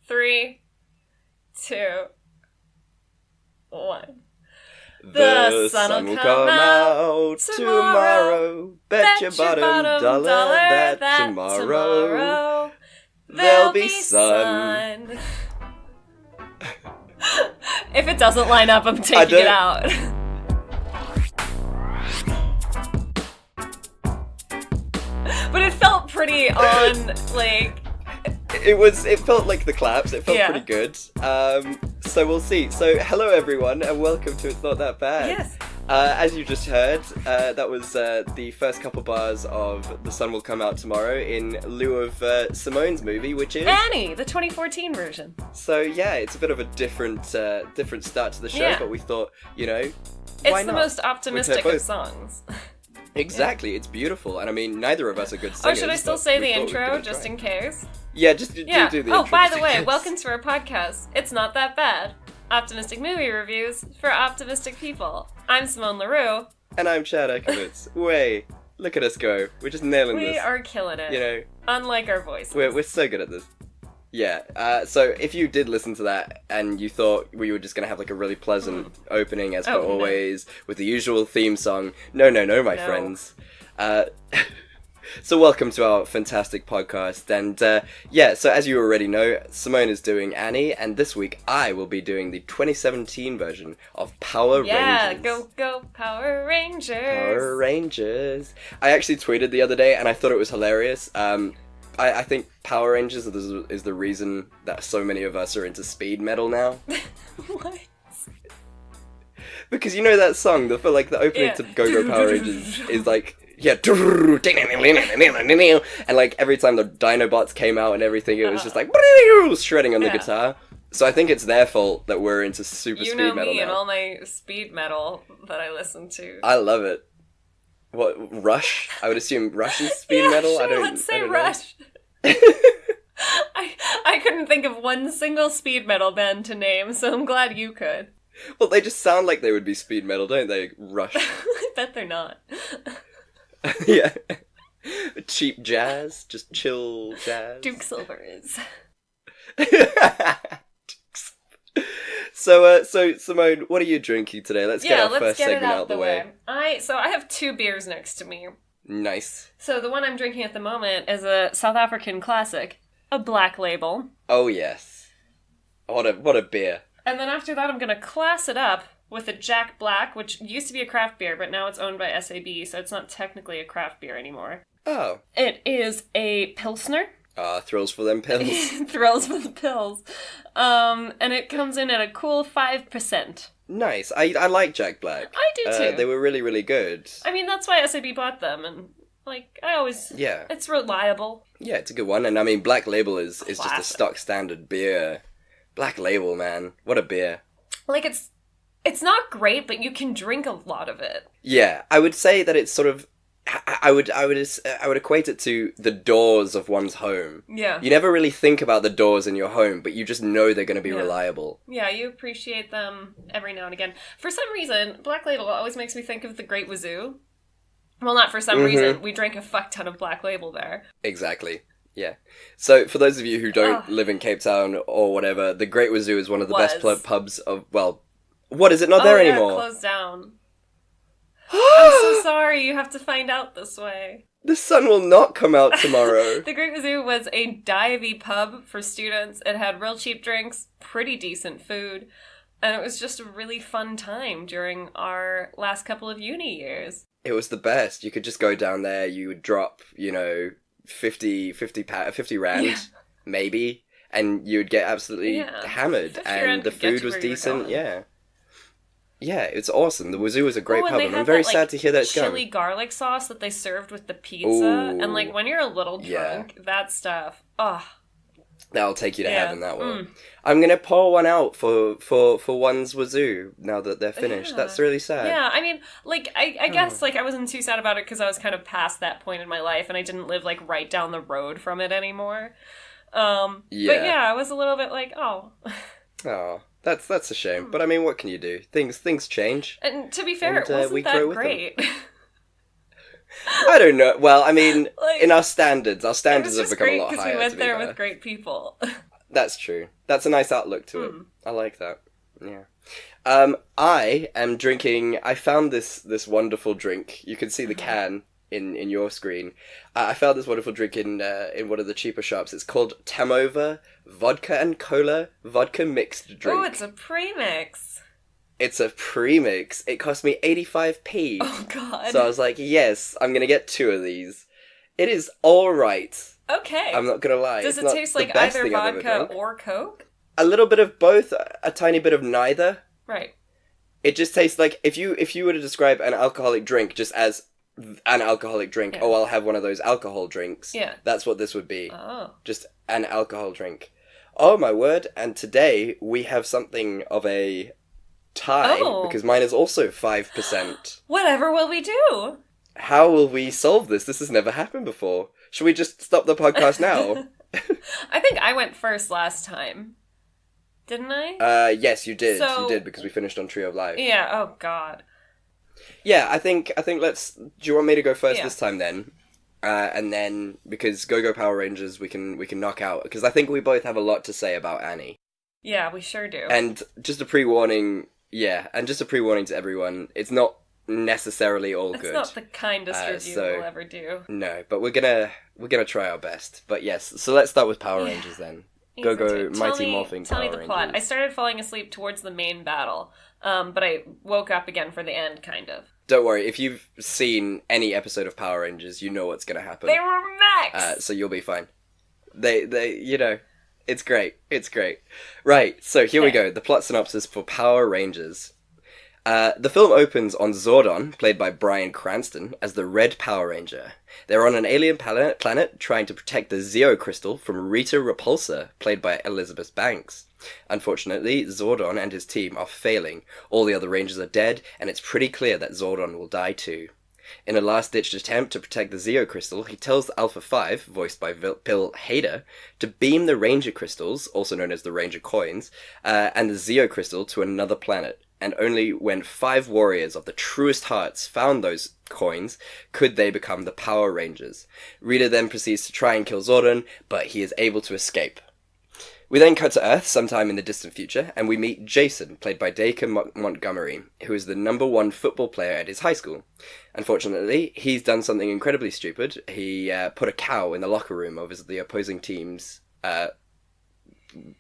3, 2, 1. The sun will come out tomorrow. Bet your bottom dollar that tomorrow there'll be sun. If it doesn't line up, I'm taking it out. But it felt pretty on, like... It felt like the claps. It felt pretty good. So we'll see. So hello everyone and welcome to It's Not That Bad. Yes. As you just heard, that was the first couple bars of The Sun Will Come Out Tomorrow in lieu of Simone's movie, which is... Annie, the 2014 version. So yeah, it's a bit of a different start to the show, but we thought, why not? It's the most optimistic of songs. Exactly, it's beautiful, and I mean, neither of us are good singers. Oh, should I still say the intro, just in case? Yeah, just do the intro. Oh, by the way, welcome to our podcast, It's Not That Bad. Optimistic movie reviews for optimistic people. I'm Simone LaRue. And I'm Chad Ekowitz. Way, look at us go. We're just nailing this. We are killing it. Unlike our voices. We're so good at this. Yeah, so if you did listen to that and you thought we were just going to have like a really pleasant opening as per always with the usual theme song, no, my friends. So welcome to our fantastic podcast, and so as you already know, Simone is doing Annie, and this week I will be doing the 2017 version of Power Rangers. Yeah, go Power Rangers! Power Rangers! I actually tweeted the other day, and I thought it was hilarious. I think Power Rangers is the reason that so many of us are into speed metal now. What? Because you know that song, the opening to Go Power Rangers is like... Yeah, and like every time the Dinobots came out and everything, it was just like shredding on the guitar. So I think it's their fault that we're into super speed metal now. You know me and all my speed metal that I listen to. I love it. What, Rush? I would assume Rush is speed metal. Sure, let's say Rush. I couldn't think of one single speed metal band to name, so I'm glad you could. Well, they just sound like they would be speed metal, don't they? Rush. I bet they're not. Yeah. Cheap jazz, just chill jazz. Duke Silver is. So Simone, what are you drinking today? Let's get our first segment out the way. I have 2 beers next to me. Nice. So the one I'm drinking at the moment is a South African classic, a Black Label. Oh yes. What a beer. And then after that I'm going to class it up with a Jack Black, which used to be a craft beer, but now it's owned by SAB, so it's not technically a craft beer anymore. Oh. It is a Pilsner. Thrills for them pills. Thrills for the pills. And it comes in at a cool 5%. Nice. I like Jack Black. I do too. They were really, really good. I mean, that's why SAB bought them, and I always... Yeah. It's reliable. Yeah, it's a good one, and I mean, Black Label is just a stock standard beer. Black Label, man. What a beer. It's not great, but you can drink a lot of it. Yeah, I would say that it's sort of... I would equate it to the doors of one's home. Yeah. You never really think about the doors in your home, but you just know they're going to be reliable. Yeah, you appreciate them every now and again. For some reason, Black Label always makes me think of the Great Wazoo. Well, not for some reason. We drank a fuck ton of Black Label there. Exactly. Yeah. So, for those of you who don't live in Cape Town or whatever, the Great Wazoo is one of the best pubs of... Well, what, is it not there anymore? It closed down. I'm so sorry, you have to find out this way. The sun will not come out tomorrow. The Great Wazoo was a divey pub for students. It had real cheap drinks, pretty decent food, and it was just a really fun time during our last couple of uni years. It was the best. You could just go down there, you would drop, 50 rand, maybe, and you would get absolutely hammered, and the food was decent, Yeah, it's awesome. The Wazoo is a great pub, and I'm very sad to hear that it's gone. Chili garlic sauce that they served with the pizza, and when you're a little drunk, that stuff, that'll take you to heaven, that will. I'm gonna pour one out for one's Wazoo now that they're finished. That's really sad. Yeah, I mean, I guess, I wasn't too sad about it because I was kind of past that point in my life, and I didn't live, right down the road from it anymore. But yeah, I was a little bit Oh. That's a shame, but I mean, what can you do? Things change. And to be fair, it wasn't that great. I don't know. Well, I mean, in our standards have become a lot higher. Because we went there with great people. That's true. That's a nice outlook to it. I like that. Yeah. I am drinking... I found this wonderful drink. You can see the can in your screen. I found this wonderful drink in one of the cheaper shops. It's called Tamova Vodka and Cola Vodka Mixed Drink. Oh, it's a premix. It's a premix. It cost me 85p. Oh, God. So I was like, yes, I'm going to get 2 of these. It is alright. Okay. I'm not going to lie. Does it taste like either vodka or Coke? A little bit of both, a tiny bit of neither. Right. It just tastes like, if you were to describe an alcoholic drink just as an alcoholic drink, oh, I'll have one of those alcohol drinks. Yeah. That's what this would be. Oh. Just an alcohol drink. Oh, my word. And today we have something of a tie, because mine is also 5%. Whatever will we do? How will we solve this? This has never happened before. Should we just stop the podcast now? I think I went first last time. Didn't I? Yes, you did. You did, because we finished on Trio of Life. Yeah, oh god. Yeah, I think let's... Do you want me to go first this time then? And then, because Go-Go Power Rangers we can knock out, because I think we both have a lot to say about Annie. Yeah, we sure do. And just a pre-warning, to everyone, it's not necessarily all good. It's not the kindest review we'll ever do. No, but we're gonna try our best. But yes, so let's start with Power Rangers then. Go Mighty Morphing Power Rangers. Tell me the plot. I started falling asleep towards the main battle, but I woke up again for the end, kind of. Don't worry, if you've seen any episode of Power Rangers, you know what's gonna happen. They were mechs! So you'll be fine. They, you know, it's great. It's great. Right, so here we go. The plot synopsis for Power Rangers. The film opens on Zordon, played by Bryan Cranston, as the Red Power Ranger. They're on an alien planet trying to protect the Zeo Crystal from Rita Repulsa, played by Elizabeth Banks. Unfortunately, Zordon and his team are failing. All the other Rangers are dead, and it's pretty clear that Zordon will die too. In a last-ditch attempt to protect the Zeo Crystal, he tells Alpha 5, voiced by Bill Hader, to beam the Ranger Crystals, also known as the Ranger Coins, and the Zeo Crystal to another planet. And only when 5 warriors of the truest hearts found those coins could they become the Power Rangers. Rita then proceeds to try and kill Zordon, but he is able to escape. We then cut to Earth sometime in the distant future, and we meet Jason, played by Dacre Montgomery, who is the #1 football player at his high school. Unfortunately, he's done something incredibly stupid. He put a cow in the locker room of the opposing team's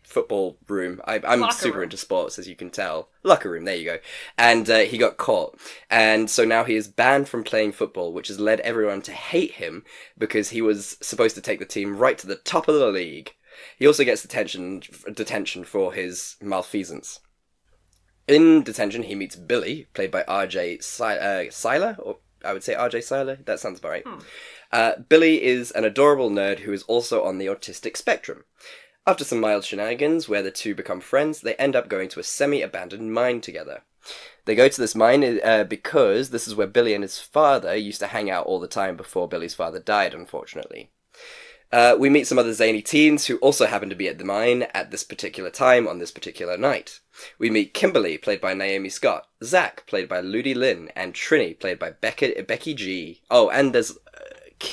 football room. I'm super into sports, as you can tell. Locker room, there you go. And he got caught. And so now he is banned from playing football, which has led everyone to hate him because he was supposed to take the team right to the top of the league. He also gets detention for his malfeasance. In detention, he meets Billy, played by R.J. Seiler, or I would say R.J. Seiler. That sounds about right. Billy is an adorable nerd who is also on the autistic spectrum. After some mild shenanigans where the two become friends, they end up going to a semi-abandoned mine together. They go to this mine because this is where Billy and his father used to hang out all the time before Billy's father died, unfortunately. We meet some other zany teens who also happen to be at the mine at this particular time on this particular night. We meet Kimberly, played by Naomi Scott, Zach, played by Ludi Lin, and Trini, played by Becky G. Oh, and there's...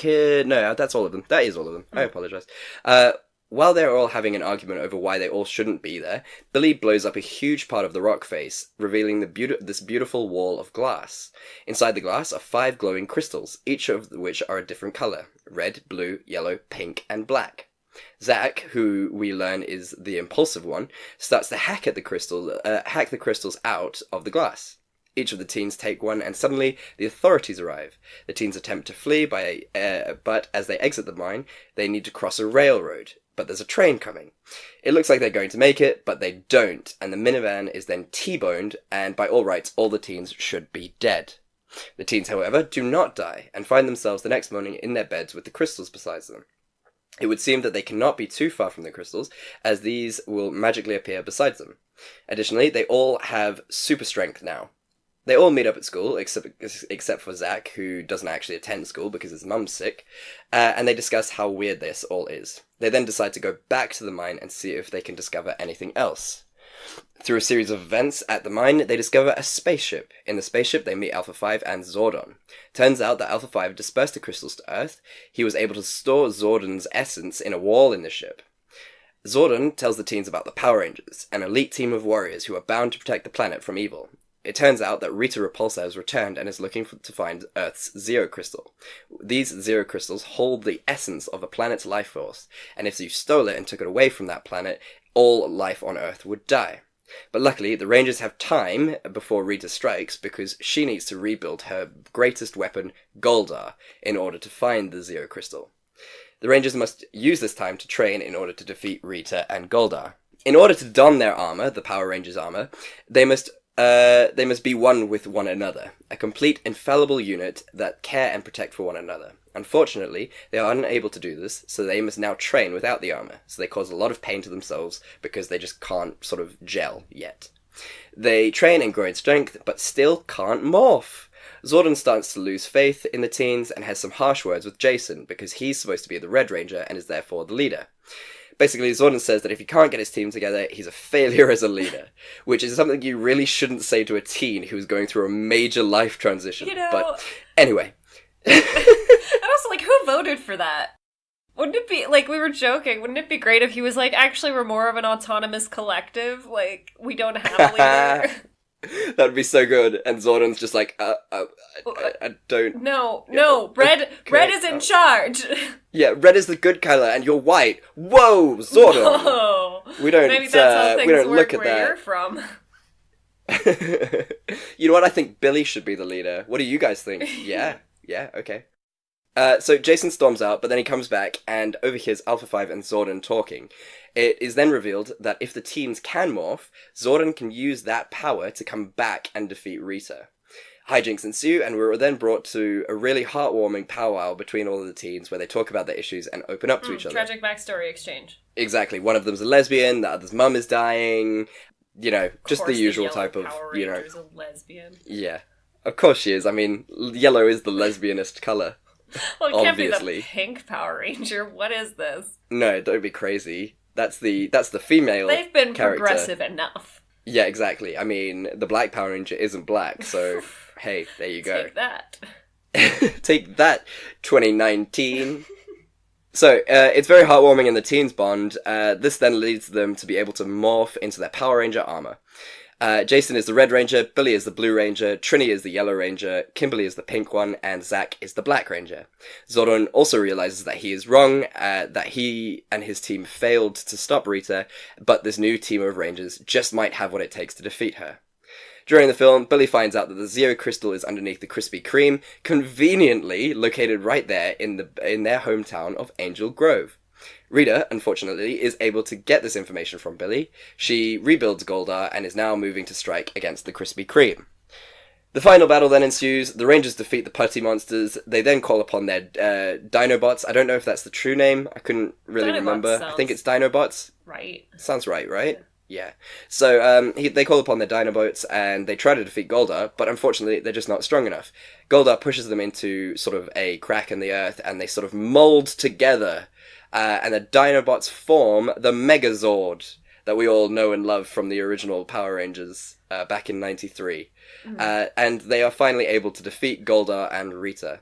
no, that's all of them. That is all of them. I apologise. While they're all having an argument over why they all shouldn't be there, Billy blows up a huge part of the rock face, revealing this beautiful wall of glass. Inside the glass are 5 glowing crystals, each of which are a different colour: red, blue, yellow, pink, and black. Zach, who we learn is the impulsive one, starts to hack the crystals out of the glass. Each of the teens take one, and suddenly the authorities arrive. The teens attempt to flee, but as they exit the mine, they need to cross a railroad. But there's a train coming. It looks like they're going to make it, but they don't, and the minivan is then T-boned, and by all rights, all the teens should be dead. The teens, however, do not die, and find themselves the next morning in their beds with the crystals beside them. It would seem that they cannot be too far from the crystals, as these will magically appear beside them. Additionally, they all have super strength now. They all meet up at school, except for Zach, who doesn't actually attend school because his mum's sick, and they discuss how weird this all is. They then decide to go back to the mine and see if they can discover anything else. Through a series of events at the mine, they discover a spaceship. In the spaceship, they meet Alpha 5 and Zordon. Turns out that Alpha 5 dispersed the crystals to Earth. He was able to store Zordon's essence in a wall in the ship. Zordon tells the teens about the Power Rangers, an elite team of warriors who are bound to protect the planet from evil. It turns out that Rita Repulsa has returned and is looking to find Earth's Zero Crystal. These Zero Crystals hold the essence of a planet's life force, and if you stole it and took it away from that planet, all life on Earth would die. But luckily, the Rangers have time before Rita strikes because she needs to rebuild her greatest weapon, Goldar, in order to find the Zero Crystal. The Rangers must use this time to train in order to defeat Rita and Goldar. In order to don their armor, the Power Rangers armor, they must be one with one another, a complete, infallible unit that care and protect for one another. Unfortunately, they are unable to do this, so they must now train without the armor, so they cause a lot of pain to themselves because they just can't sort of gel yet. They train and grow in strength, but still can't morph. Zordon starts to lose faith in the teens and has some harsh words with Jason because he's supposed to be the Red Ranger and is therefore the leader. Basically, Zordon says that if he can't get his team together, he's a failure as a leader, which is something you really shouldn't say to a teen who's going through a major life transition. But anyway. And also, like, who voted for that? Wouldn't it be, like, we were joking, wouldn't it be great if he was like, actually, we're more of an autonomous collective? Like, we don't have a leader. That'd be so good. And Zordon's just like, I don't... No, Red is in charge. Yeah, Red is the good color, and you're white. Whoa, Zordon! Whoa. We don't, Maybe that's how things we don't work look at where that. you're from. You know what? I think Billy should be the leader. What do you guys think? Yeah, okay. So Jason storms out, but then he comes back and overhears Alpha 5 and Zordon talking. It is then revealed that if the teens can morph, Zordon can use that power to come back and defeat Rita. Hijinks ensue, and we're then brought to a really heartwarming powwow between all of the teens where they talk about their issues and open up to each other. Tragic backstory exchange. Exactly. One of them's a lesbian, the other's mum is dying. You know, just the usual type of, Power you know. Ranger's a lesbian. Yeah. Of course she is. I mean, yellow is the lesbianist colour. Well, it can't obviously. be the pink Power Ranger. What is this? No, don't be crazy. That's the female They've been character. Progressive enough. Yeah, exactly. I mean, the black Power Ranger isn't black, so hey, there you go. Take that. Take that, 2019. So, it's very heartwarming in the teens bond. This then leads them to be able to morph into their Power Ranger armor. Jason is the Red Ranger, Billy is the Blue Ranger, Trini is the Yellow Ranger, Kimberly is the Pink one, and Zack is the Black Ranger. Zordon also realizes that he is wrong, that he and his team failed to stop Rita, but this new team of Rangers just might have what it takes to defeat her. During the film, Billy finds out that the Zero Crystal is underneath the Krispy Kreme, conveniently located right there in their hometown of Angel Grove. Rita, unfortunately, is able to get this information from Billy. She rebuilds Goldar and is now moving to strike against the Krispy Kreme. The final battle then ensues. The Rangers defeat the Putty Monsters. They then call upon their Dinobots. I don't know if that's the true name. I couldn't really remember. I think it's Dinobots. Right. Sounds right? Yeah. So they call upon their Dinobots and they try to defeat Goldar, but unfortunately they're just not strong enough. Goldar pushes them into sort of a crack in the earth and they sort of mold together. And the Dinobots form the Megazord that we all know and love from the original Power Rangers back in '93. And they are finally able to defeat Goldar and Rita.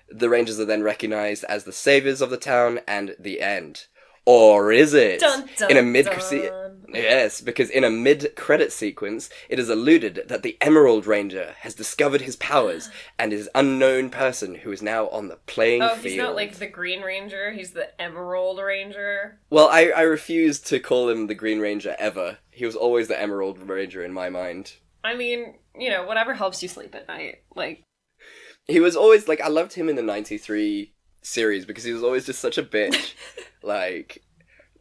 The Rangers are then recognized as the saviors of the town and the end. Or is it? Dun, dun, in a Yes, because in a mid-credit sequence, it is alluded that the Emerald Ranger has discovered his powers and is an unknown person who is now on the playing field. Oh, he's not like the Green Ranger, he's the Emerald Ranger. Well, I refuse to call him the Green Ranger ever. He was always the Emerald Ranger in my mind. I mean, you know, whatever helps you sleep at night. Like, he was always, like, I loved him in the 93 series because he was always just such a bitch. Like...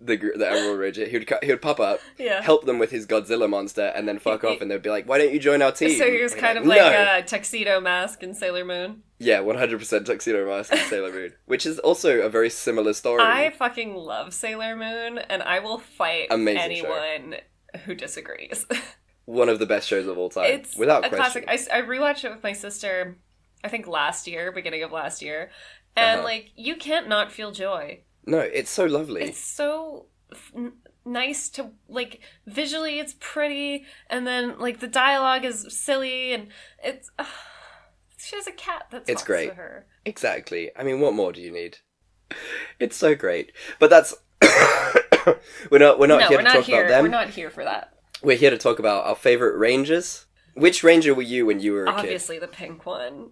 The Emerald Ranger, he would pop up, help them with his Godzilla monster, and then fuck off, and they'd be like, "Why don't you join our team?" So he was kind of like a Tuxedo Mask in Sailor Moon. Yeah, 100% Tuxedo Mask in Sailor Moon, which is also a very similar story. I fucking love Sailor Moon, and I will fight anyone who disagrees. One of the best shows of all time, it's without a question. Classic. I rewatched it with my sister, I think beginning of last year, and like you can't not feel joy. No, it's so lovely. It's so nice to, like, visually it's pretty, and then, like, the dialogue is silly, and it's... she has a cat that talks to her. Exactly. I mean, what more do you need? It's so great. But that's... We're not here to talk about them. We're not here for that. We're here to talk about our favorite Rangers. Which Ranger were you when you were a kid? Obviously the pink one.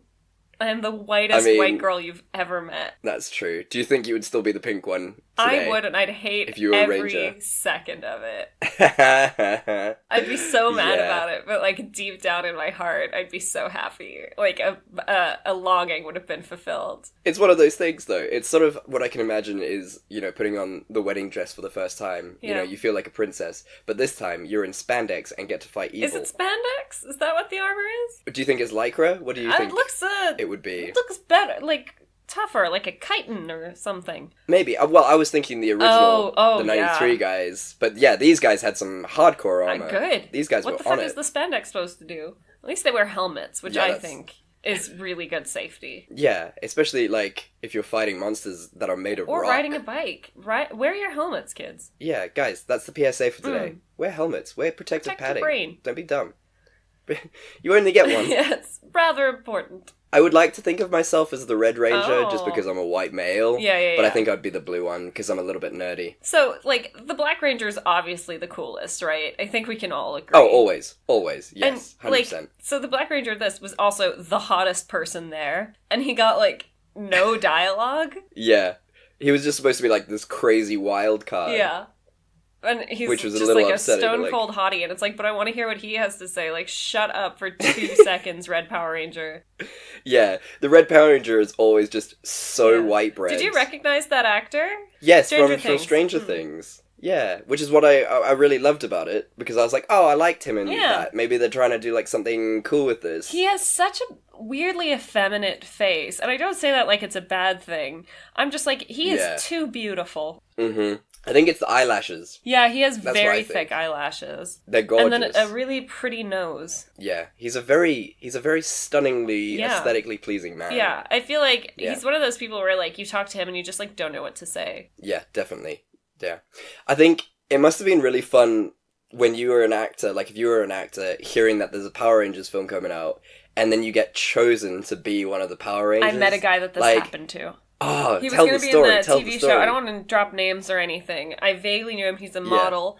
I am the whitest white girl you've ever met. That's true. Do you think you would still be the pink one today? I would, and I'd hate if you were every a Ranger? second of it. I'd be so mad about it, but like deep down in my heart, I'd be so happy. Like a longing would have been fulfilled. It's one of those things, though. It's sort of what I can imagine is, putting on the wedding dress for the first time. Yeah. You feel like a princess, but this time you're in spandex and get to fight evil. Is it spandex? Is that what the armor is? Do you think it's lycra? What do you think? It looks it would be. It looks better, like tougher, like a chitin or something. Maybe. Well, I was thinking the original, the 93 guys. But yeah, these guys had some hardcore armor. Good. These guys were on it. What the fuck is the spandex supposed to do? At least they wear helmets, which I think is really good safety. Yeah, especially like if you're fighting monsters that are made of rock. Or riding a bike. Wear your helmets, kids. Yeah, guys, that's the PSA for today. Wear helmets. Wear protective padding. Your brain. Don't be dumb. You only get one. Yeah, it's rather important. I would like to think of myself as the Red Ranger just because I'm a white male. Yeah. But I think I'd be the blue one because I'm a little bit nerdy. So, like, the Black Ranger is obviously the coolest, right? I think we can all agree. Oh, always. Always. Yes, and, 100%. Like, so the Black Ranger this was also the hottest person there. And he got, like, no dialogue. Yeah. He was just supposed to be, like, this crazy wild card. Yeah. And he's which was just a little like upsetting, a stone cold hottie, and it's like, but I want to hear what he has to say. Like, shut up for 2 seconds, Red Power Ranger. Yeah, the Red Power Ranger is always just so white bread. Did you recognize that actor? Yes, from Stranger Things. Yeah, which is what I really loved about it, because I was like, oh, I liked him in that. Maybe they're trying to do like something cool with this. He has such a weirdly effeminate face, and I don't say that like it's a bad thing. I'm just like, he is too beautiful. Mm-hmm. I think it's the eyelashes. Yeah, he has very thick eyelashes. They're gorgeous. And then a really pretty nose. Yeah, he's a very stunningly, aesthetically pleasing man. Yeah, I feel like he's one of those people where like you talk to him and you just like don't know what to say. Yeah, definitely. Yeah. I think it must have been really fun when you were an actor, like if you were an actor, hearing that there's a Power Rangers film coming out, and then you get chosen to be one of the Power Rangers. I met a guy that this happened to. Oh, he was going to be in the TV show. I don't want to drop names or anything. I vaguely knew him. He's a model.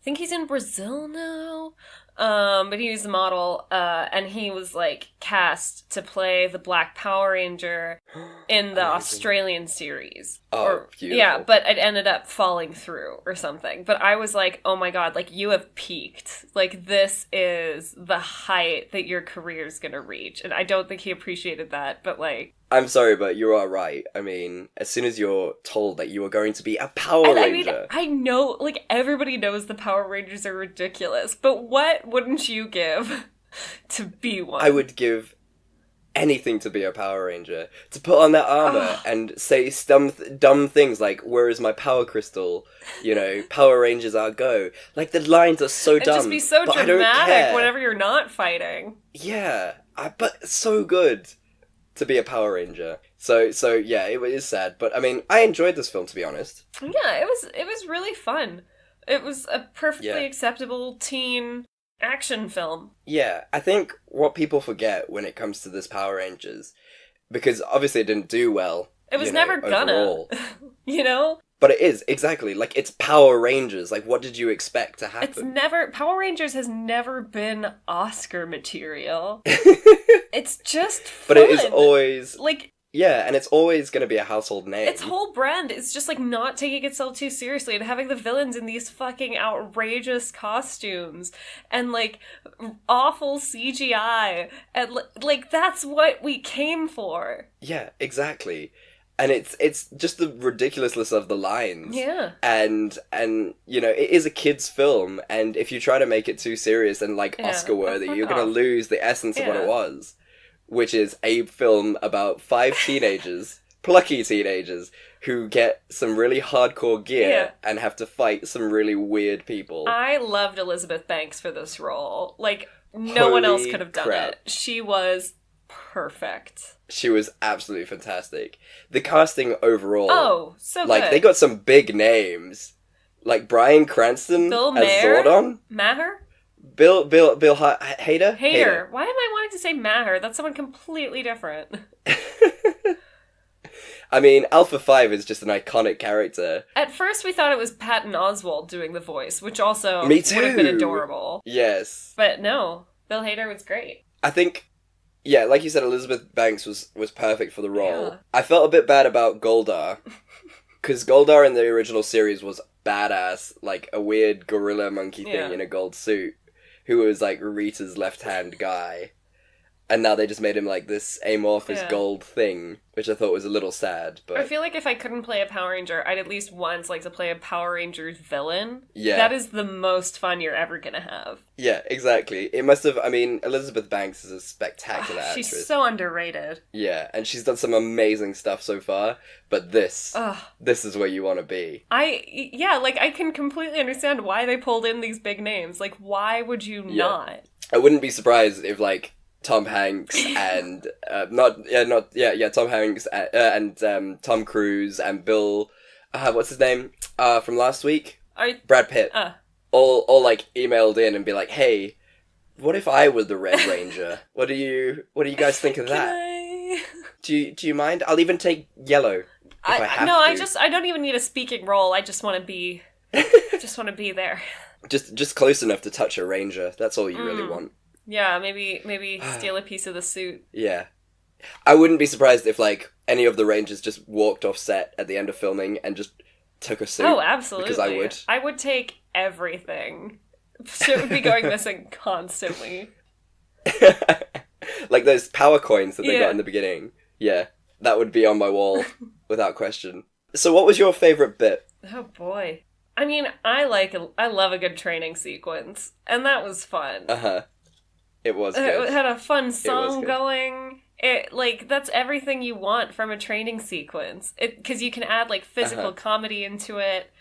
I think he's in Brazil now. But he was a model, and he was like cast to play the Black Power Ranger in the Australian series. Oh, beautiful. Yeah, but it ended up falling through or something. But I was like, oh my god, like you have peaked. Like this is the height that your career's gonna reach. And I don't think he appreciated that, but like... I'm sorry, but you are right. I mean, as soon as you're told that you are going to be a Power Ranger... I know, like, everybody knows the Power Rangers are ridiculous, but what wouldn't you give to be one? I would give anything to be a Power Ranger. To put on that armor and say dumb things like, where is my power crystal? Power Rangers are go. Like, the lines are so dumb. Just be so dramatic whenever you're not fighting. Yeah, but so good to be a Power Ranger. So yeah, it is sad. But I mean, I enjoyed this film, to be honest. Yeah, it was really fun. It was a perfectly acceptable teen action film. Yeah, I think what people forget when it comes to this Power Rangers, because obviously it didn't do well. It was never gonna. But it is, exactly. Like, it's Power Rangers. Like, what did you expect to happen? Power Rangers has never been Oscar material. It's just fun. But it is always... like... Yeah, and it's always going to be a household name. Its whole brand is just, like, not taking itself too seriously and having the villains in these fucking outrageous costumes and, like, awful CGI. And, like, that's what we came for. Yeah, exactly. And it's just the ridiculousness of the lines. Yeah. And it is a kid's film, and if you try to make it too serious and, like, Oscar-worthy, you're going to lose the essence of what it was. Which is a film about 5 teenagers, plucky teenagers, who get some really hardcore gear and have to fight some really weird people. I loved Elizabeth Banks for this role. Like, no one else could have done it. She was perfect. She was absolutely fantastic. The casting overall... Oh, so good. Like, they got some big names. Like, Bryan Cranston as Zordon. Maher? Bill Hader? Hader. Why am I wanting to say Maher? That's someone completely different. I mean, Alpha 5 is just an iconic character. At first, we thought it was Patton Oswalt doing the voice, which also Me too. would have been adorable. Yes. But no, Bill Hader was great. I think, yeah, like you said, Elizabeth Banks was perfect for the role. Yeah. I felt a bit bad about Goldar, because Goldar in the original series was badass, like a weird gorilla monkey thing in a gold suit, who was like Rita's left-hand guy. And now they just made him like this amorphous gold thing, which I thought was a little sad. But I feel like if I couldn't play a Power Ranger, I'd at least once like to play a Power Rangers villain. Yeah. That is the most fun you're ever gonna have. Yeah, exactly. It must have, I mean, Elizabeth Banks is a spectacular actress. She's so underrated. Yeah, and she's done some amazing stuff so far, but this is where you want to be. I can completely understand why they pulled in these big names. Like, why would you not? I wouldn't be surprised if, like, Tom Hanks and Tom Hanks and Tom Cruise and Bill, what's his name from last week? Brad Pitt. All like emailed in and be like, hey, what if I was the Red Ranger? What do you guys think of that? Do you mind? I'll even take yellow if I have to. I don't even need a speaking role. I just want to be there. Just close enough to touch a ranger. That's all you really want. Yeah, maybe steal a piece of the suit. Yeah. I wouldn't be surprised if, like, any of the Rangers just walked off set at the end of filming and just took a suit. Oh, absolutely. Because I would. I would take everything. Shit would be going missing constantly. Like those power coins that they got in the beginning. Yeah, that would be on my wall, without question. So what was your favourite bit? Oh, boy. I mean, I love a good training sequence, and that was fun. Uh-huh. It was good. It had a fun song going. That's everything you want from a training sequence. Because you can add, like, physical comedy into it.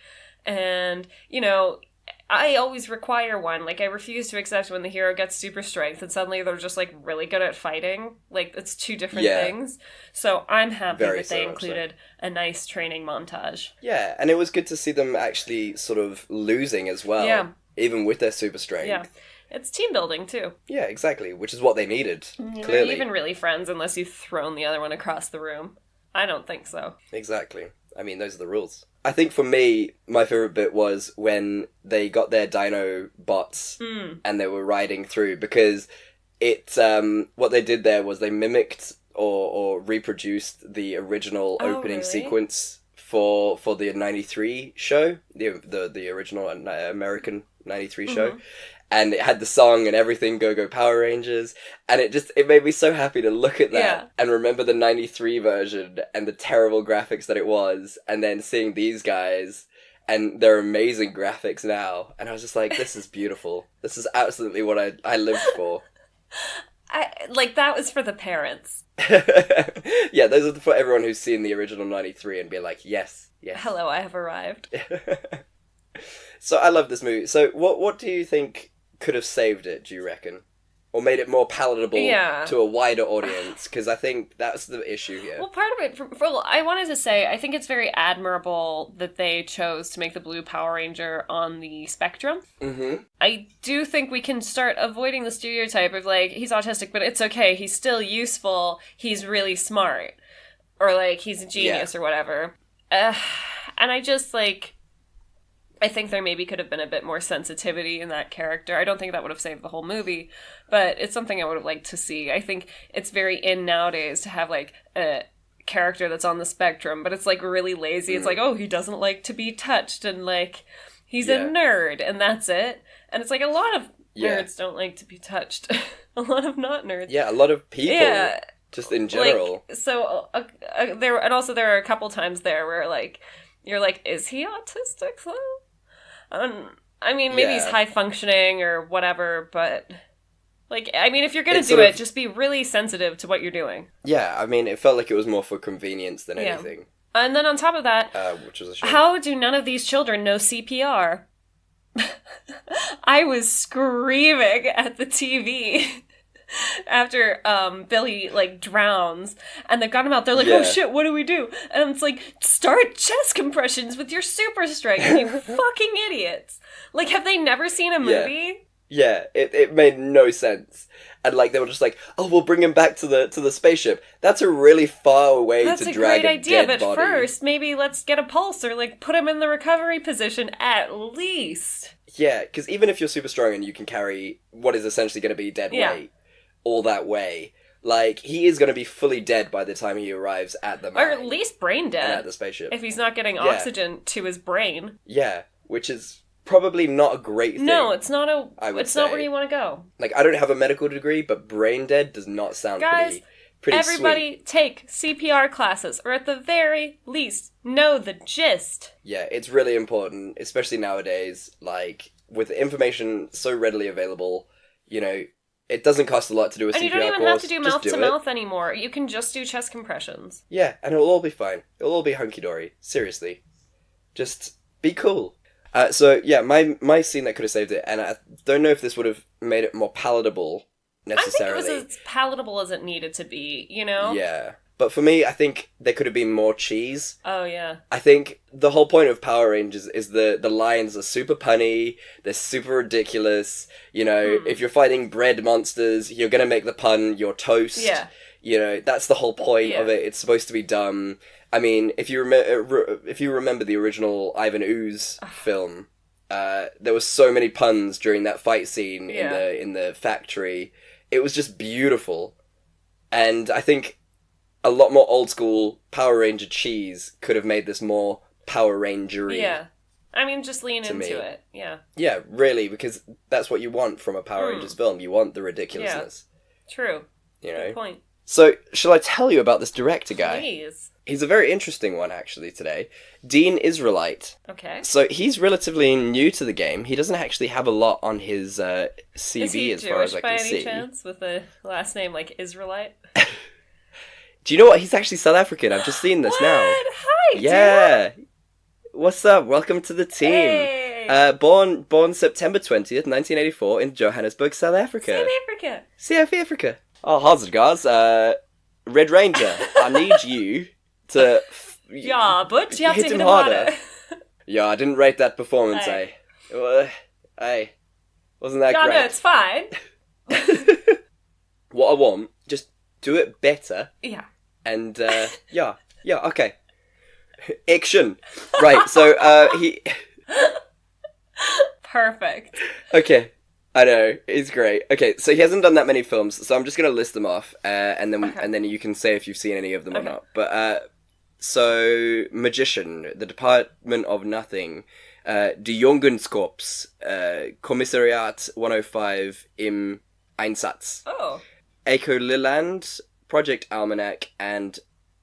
And, you know, I always require one. Like, I refuse to accept when the hero gets super strength and suddenly they're just, like, really good at fighting. Like, it's two different things. So I'm happy that they included a nice training montage. Yeah, and it was good to see them actually sort of losing as well. Yeah. Even with their super strength. Yeah. It's team building, too. Yeah, exactly, which is what they needed, clearly. They're even really friends unless you've thrown the other one across the room. I don't think so. Exactly. I mean, those are the rules. I think for me, my favourite bit was when they got their dino bots and they were riding through, because what they did there was they mimicked or reproduced the original opening sequence for the 93 show, the original American 93 show. And it had the song and everything, Go Go Power Rangers, and it made me so happy to look at that and remember the 93 version and the terrible graphics that it was, and then seeing these guys and their amazing graphics now, and I was just like, this is beautiful. This is absolutely what I lived for. That was for the parents. Yeah, those are for everyone who's seen the original 93 and be like, yes. Hello, I have arrived. So I love this movie. So what do you think could have saved it, do you reckon? Or made it more palatable to a wider audience? Because I think that's the issue here. Well, part of it, I wanted to say, I think it's very admirable that they chose to make the Blue Power Ranger on the spectrum. Mm-hmm. I do think we can start avoiding the stereotype of, like, he's autistic, but it's okay, he's still useful, he's really smart. Or, like, he's a genius or whatever. And I just, like... I think there maybe could have been a bit more sensitivity in that character. I don't think that would have saved the whole movie, but it's something I would have liked to see. I think it's very in nowadays to have, like, a character that's on the spectrum, but it's, like, really lazy. It's like, oh, he doesn't like to be touched, and, like, he's a nerd, and that's it. And it's like a lot of nerds don't like to be touched. A lot of not nerds. Yeah, a lot of people, just in general. Like, so, there are a couple times there where, like, you're like, is he autistic, though? I mean, maybe he's high-functioning or whatever, but... Like, I mean, if you're gonna do it, just be really sensitive to what you're doing. Yeah, I mean, it felt like it was more for convenience than anything. And then on top of that, which was a shame. How do none of these children know CPR? I was screaming at the TV after Billy, like, drowns, and they've got him out. They're like, oh shit, what do we do? And it's like, start chest compressions with your super strength, you fucking idiots. Like, have they never seen a movie? Yeah, it made no sense. And like they were just like, oh, we'll bring him back to the spaceship. That's a really far way That's to a drag great a idea, dead but body. first, maybe let's get a pulse or like put him in the recovery position at least. Yeah, because even if you're super strong and you can carry what is essentially going to be dead weight all that way, like he is going to be fully dead by the time he arrives at the mine. Or at least brain dead. And at the spaceship. If he's not getting oxygen to his brain. Yeah, which is probably not a great thing. No, it's not it's not where you want to go. Like, I don't have a medical degree, but brain dead does not sound Guys, pretty everybody sweet. take CPR classes, or at the very least, know the gist. Yeah, it's really important, especially nowadays, like, with information so readily available, you know, it doesn't cost a lot to do a CPR course. And you don't even have to do mouth-to-mouth anymore. You can just do chest compressions. Yeah, and it'll all be fine. It'll all be hunky-dory. Seriously. Just be cool. So, yeah, my scene that could have saved it, and I don't know if this would have made it more palatable, necessarily. I think it was as palatable as it needed to be, you know? Yeah. But for me, I think there could have been more cheese. Oh, yeah. I think the whole point of Power Rangers is the lines are super punny, they're super ridiculous. You know, if you're fighting bread monsters, you're gonna make the pun your toast. Yeah. You know, that's the whole point of it. It's supposed to be dumb. I mean, if you remember the original Ivan Ooze film, there were so many puns during that fight scene in the factory. It was just beautiful. And I think a lot more old school Power Ranger cheese could have made this more Power Ranger-y. Yeah. I mean, just lean into it. Yeah. Yeah, really, because that's what you want from a Power Rangers film. You want the ridiculousness. Yeah. True. You know? Good point. So, shall I tell you about this director guy? Please. He's a very interesting one, actually, today. Dean Israelite. Okay. So, he's relatively new to the game. He doesn't actually have a lot on his CV, Is he as far as I can Jewish by see. any chance, with a last name like Israelite? Do you know what? He's actually South African. I've just seen this now. Hi, Yeah. Dude. What's up? Welcome to the team. Hey. Born September 20th, 1984 in Johannesburg, South Africa. South Africa. Oh, how's it, guys? Red Ranger, I need you to... Yeah, but you have to hit hit him him harder. harder. Yeah, I didn't rate that performance, eh? Wasn't that great? No, it's fine. What I want, just do it better. Yeah. And, yeah, okay. Action. Right, so, he... Perfect. Okay, I know, it's great. Okay, so he hasn't done that many films, so I'm just gonna list them off, and then you can say if you've seen any of them or not. But, so, Magician, The Department of Nothing, Die Jungenskorps, Kommissariat 105 im Einsatz. Oh. Echo Liland, Project Almanac, and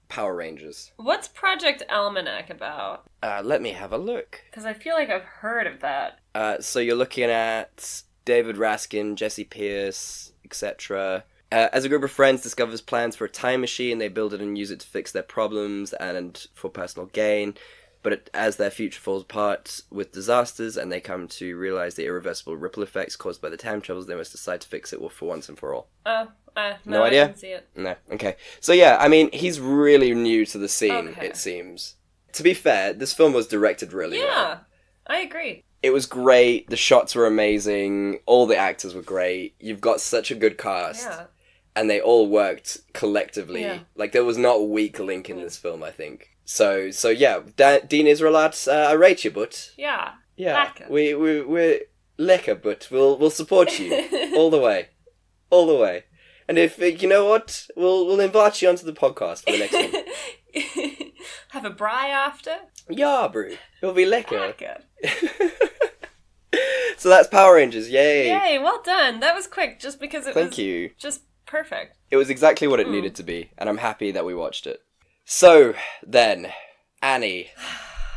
Power Rangers. What's Project Almanac about? Let me have a look. Because I feel like I've heard of that. So you're looking at David Raskin, Jesse Pierce, etc. As a group of friends discovers plans for a time machine, they build it and use it to fix their problems and for personal gain. But as their future falls apart with disasters and they come to realize the irreversible ripple effects caused by the time travels, they must decide to fix it for once and for all. No idea? I didn't see it. No, okay. So yeah, I mean, he's really new to the scene, it seems. To be fair, this film was directed really well. Yeah, I agree. It was great, the shots were amazing, all the actors were great, you've got such a good cast. Yeah. And they all worked collectively. Yeah. Like, there was not a weak link in this film, I think. So yeah, Dean Israelite, I rate you, but... Yeah. Yeah, Lekker. we're lekker, but we'll support you all the way. All the way. And if, you know what, we'll invite you onto the podcast for the next one. Have a braai after? Yeah, bro. It'll be lekker. Lekker. So that's Power Rangers, yay! Yay, well done. That was quick, just because it was... Thank you. Just perfect. It was exactly what it needed to be, and I'm happy that we watched it. So, then, Annie.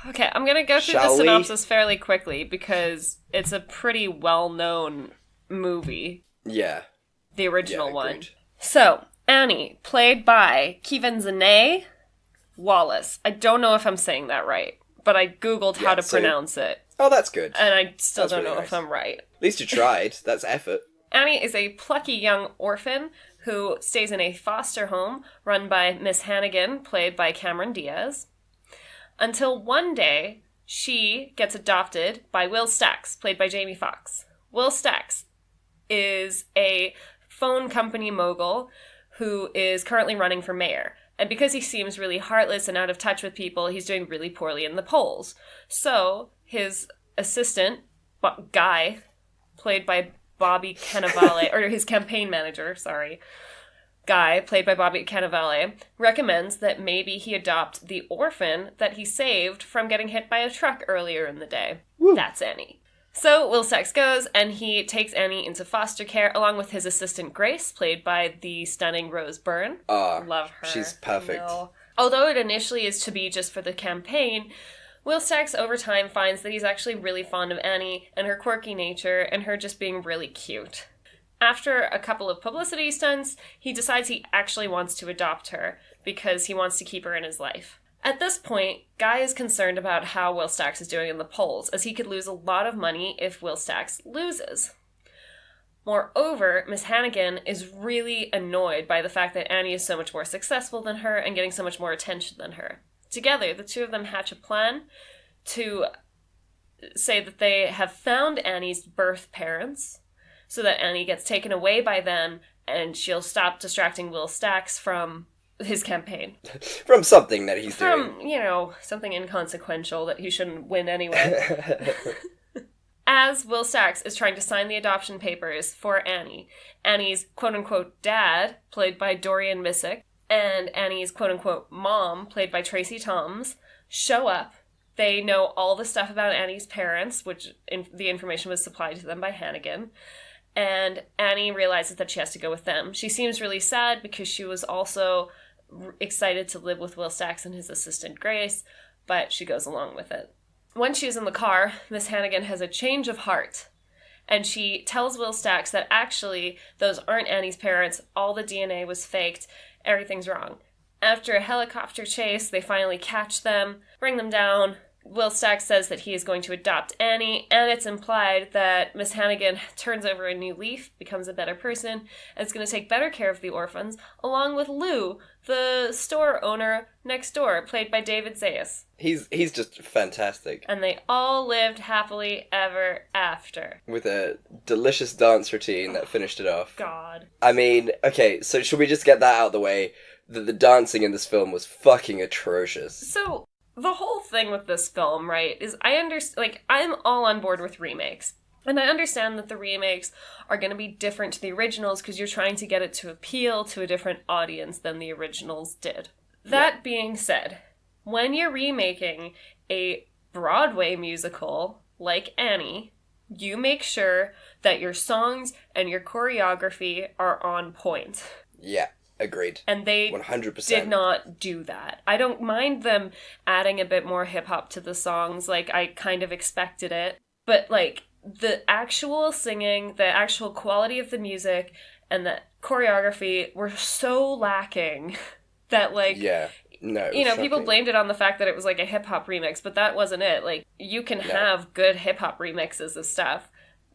Okay, I'm gonna go through the synopsis fairly quickly, because it's a pretty well-known movie. Yeah. The original one. Agreed. So, Annie, played by Kevin Wallace. I don't know if I'm saying that right, but I googled how to pronounce it. Oh, that's good. And I still don't really know nice. if I'm right. At least you tried. That's effort. Annie is a plucky young orphan who stays in a foster home run by Miss Hannigan, played by Cameron Diaz, until one day she gets adopted by Will Stacks, played by Jamie Foxx. Will Stacks is a phone company mogul who is currently running for mayor. And because he seems really heartless and out of touch with people, he's doing really poorly in the polls. So his assistant, Guy, played by Bobby Cannavale, or his campaign manager, sorry, Guy, played by Bobby Cannavale, recommends that maybe he adopt the orphan that he saved from getting hit by a truck earlier in the day. Woo. That's Annie. So Will Sachs goes, and he takes Annie into foster care, along with his assistant Grace, played by the stunning Rose Byrne. Love her. She's perfect. Although it initially is to be just for the campaign, Will Sachs over time finds that he's actually really fond of Annie and her quirky nature and her just being really cute. After a couple of publicity stunts, he decides he actually wants to adopt her because he wants to keep her in his life. At this point, Guy is concerned about how Will Sachs is doing in the polls, as he could lose a lot of money if Will Sachs loses. Moreover, Miss Hannigan is really annoyed by the fact that Annie is so much more successful than her and getting so much more attention than her. Together, the two of them hatch a plan to say that they have found Annie's birth parents, so that Annie gets taken away by them and she'll stop distracting Will Sachs from his campaign. From something that he's doing. From, something inconsequential that he shouldn't win anyway. As Will Sachs is trying to sign the adoption papers for Annie, Annie's quote-unquote dad, played by Dorian Missick, and Annie's quote-unquote mom, played by Tracy Toms, show up. They know all the stuff about Annie's parents, which the information was supplied to them by Hannigan. And Annie realizes that she has to go with them. She seems really sad because she was also excited to live with Will Sachs and his assistant Grace, but she goes along with it. When she's in the car, Miss Hannigan has a change of heart, and she tells Will Sachs that actually those aren't Annie's parents, all the DNA was faked, everything's wrong. After a helicopter chase, they finally catch them, bring them down. Will Sachs says that he is going to adopt Annie, and it's implied that Miss Hannigan turns over a new leaf, becomes a better person, and is going to take better care of the orphans, along with Lou, the store owner next door, played by David Zayas. He's just fantastic. And they all lived happily ever after. With a delicious dance routine that finished it off. God. I mean, okay, so should we just get that out of the way? That the dancing in this film was fucking atrocious. So the whole thing with this film, right, is I'm all on board with remakes. And I understand that the remakes are going to be different to the originals because you're trying to get it to appeal to a different audience than the originals did. That being said, when you're remaking a Broadway musical like Annie, you make sure that your songs and your choreography are on point. Yeah. Agreed. And they 100%. did not do that. I don't mind them adding a bit more hip-hop to the songs, I kind of expected it. But, the actual singing, the actual quality of the music, and the choreography were so lacking that, Yeah. No, people blamed it on the fact that it was, a hip-hop remix, but that wasn't it. You can have good hip-hop remixes of stuff.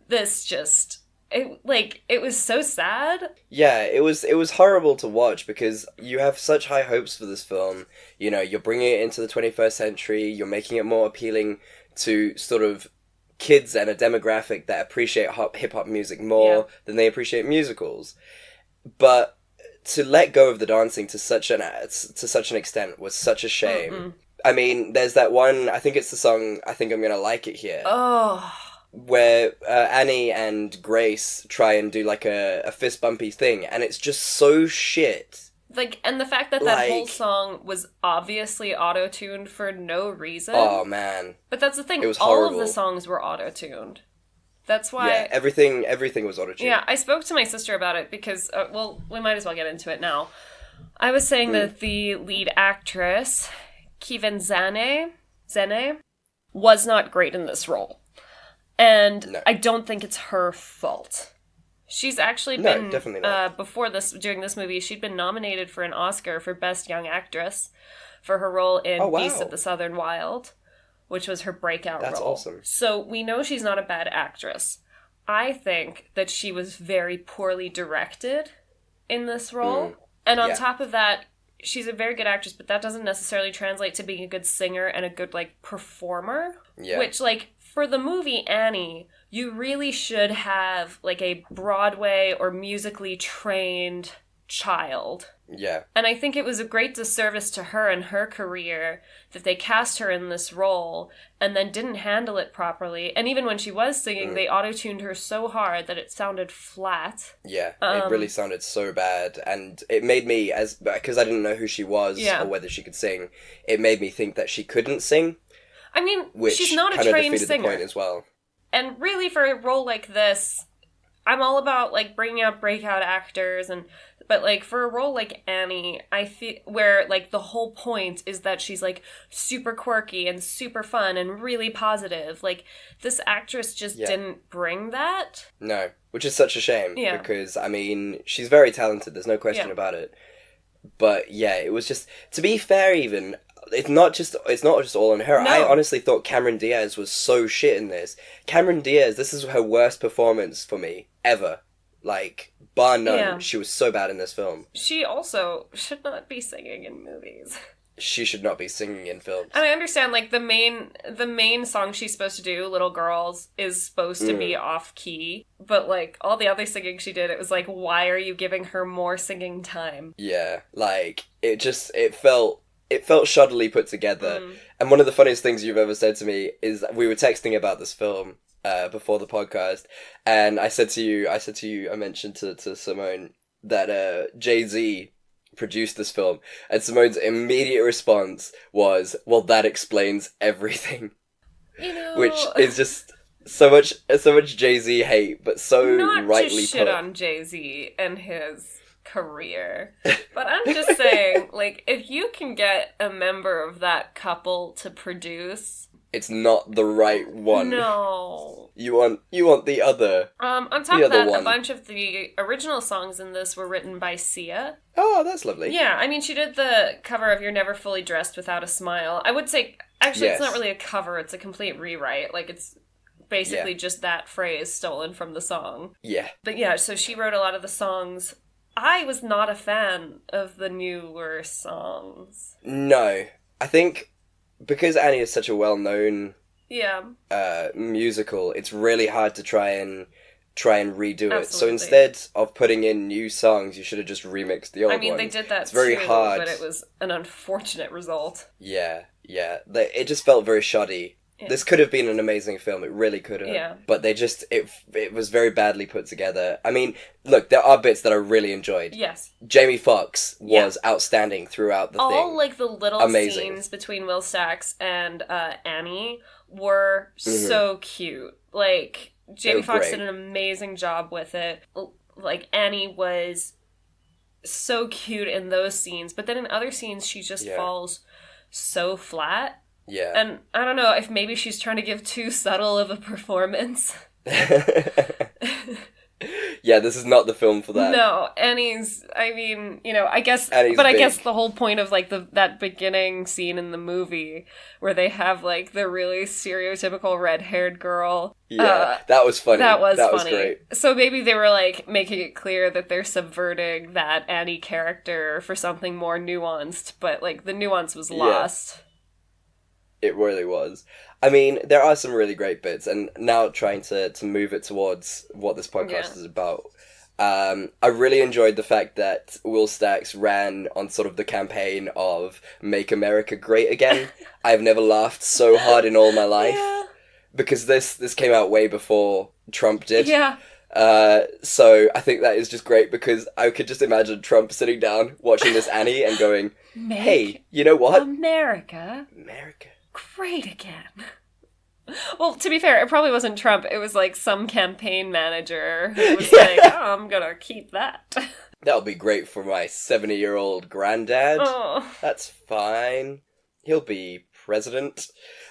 This just... It was so sad. Yeah, it was horrible to watch because you have such high hopes for this film. You're bringing it into the 21st century, you're making it more appealing to sort of kids and a demographic that appreciate hip-hop music more than they appreciate musicals. But to let go of the dancing to such an extent was such a shame. Mm-mm. I mean, there's that one, I think it's the song, I Think I'm Gonna Like It Here. Oh, where Annie and Grace try and do a fist bumpy thing, and it's just so shit. And the fact that whole song was obviously auto-tuned for no reason. Oh, man. But that's the thing, it was all horrible. of the songs were auto-tuned. That's why... Yeah, everything was auto-tuned. Yeah, I spoke to my sister about it because, we might as well get into it now. I was saying that the lead actress, Kevin Zene, was not great in this role. And no. I don't think it's her fault. She's actually been, definitely not. During this movie, she'd been nominated for an Oscar for Best Young Actress for her role in Beasts of the Southern Wild, which was her breakout role. That's awesome. So we know she's not a bad actress. I think that she was very poorly directed in this role. And on top of that, she's a very good actress, but that doesn't necessarily translate to being a good singer and a good, performer. Yeah. Which, for the movie Annie, you really should have, like, a Broadway or musically trained child. Yeah. And I think it was a great disservice to her and her career that they cast her in this role and then didn't handle it properly. And even when she was singing, they auto-tuned her so hard that it sounded flat. Yeah, it really sounded so bad. And it made me, because I didn't know who she was or whether she could sing, it made me think that she couldn't sing. I mean, which she's not a kind of trained defeated singer. the point as well. And really, for a role like this, I'm all about, like, bringing out breakout actors, but, like, for a role like Annie, I feel, where, like, the whole point is that she's, like, super quirky and super fun and really positive. Like, this actress just didn't bring that. No, which is such a shame. Yeah. Because, I mean, she's very talented, there's no question about it. But, yeah, it was just, to be fair even, it's not just all on her. No. I honestly thought Cameron Diaz was so shit in this. Cameron Diaz, this is her worst performance for me, ever. Like, bar none, she was so bad in this film. She also should not be singing in movies. She should not be singing in films. And I understand, like, the main song she's supposed to do, Little Girls, is supposed to be off-key. But, like, all the other singing she did, it was like, why are you giving her more singing time? Yeah, like, it felt shoddily put together. And one of the funniest things you've ever said to me is we were texting about this film before the podcast, and I mentioned to Simone that Jay-Z produced this film, and Simone's immediate response was, well, that explains everything. You know... Which is just so much Jay-Z hate, but so not rightly to shit put. on Jay-Z and his career, but I'm just saying, like, if you can get a member of that couple to produce, it's not the right one. No, you want the other. On top of that, a bunch of the original songs in this were written by Sia. Oh, that's lovely. Yeah, I mean, she did the cover of "You're Never Fully Dressed Without a Smile." I would say, actually, It's not really a cover; it's a complete rewrite. Like, it's basically just that phrase stolen from the song. Yeah, but yeah, so she wrote a lot of the songs. I was not a fan of the newer songs. No. I think because Annie is such a well-known musical, it's really hard to try and redo it. So instead of putting in new songs, you should have just remixed the old ones. I mean, they did that it's very hard. But it was an unfortunate result. Yeah. It just felt very shoddy. Yeah. This could have been an amazing film. It really could have. Yeah. But they just... It was very badly put together. I mean, look, there are bits that I really enjoyed. Yes. Jamie Foxx was outstanding throughout the thing. All, like, the little scenes between Will Sachs and Annie were so cute. Like, Jamie Foxx did an amazing job with it. Like, Annie was so cute in those scenes. But then in other scenes, she just falls so flat. Yeah. And I don't know if maybe she's trying to give too subtle of a performance. Yeah, this is not the film for that. No, Annie's, I mean, you know, I guess, Annie's but big. I guess the whole point of, like, that beginning scene in the movie where they have, like, the really stereotypical red-haired girl. Yeah, that was funny. That was funny. Was great. So maybe they were, like, making it clear that they're subverting that Annie character for something more nuanced, but, like, the nuance was lost. It really was. I mean, there are some really great bits, and now trying to move it towards what this podcast is about. I really enjoyed the fact that Will Sachs ran on sort of the campaign of Make America Great Again. I've never laughed so hard in all my life. Yeah. Because this came out way before Trump did. Yeah. So I think that is just great because I could just imagine Trump sitting down, watching this Annie and going, hey, you know what? America great again. Well, to be fair, it probably wasn't Trump. It was, like, some campaign manager who was like, oh, I'm gonna keep that. That'll be great for my 70-year-old granddad. Oh. That's fine. He'll be president.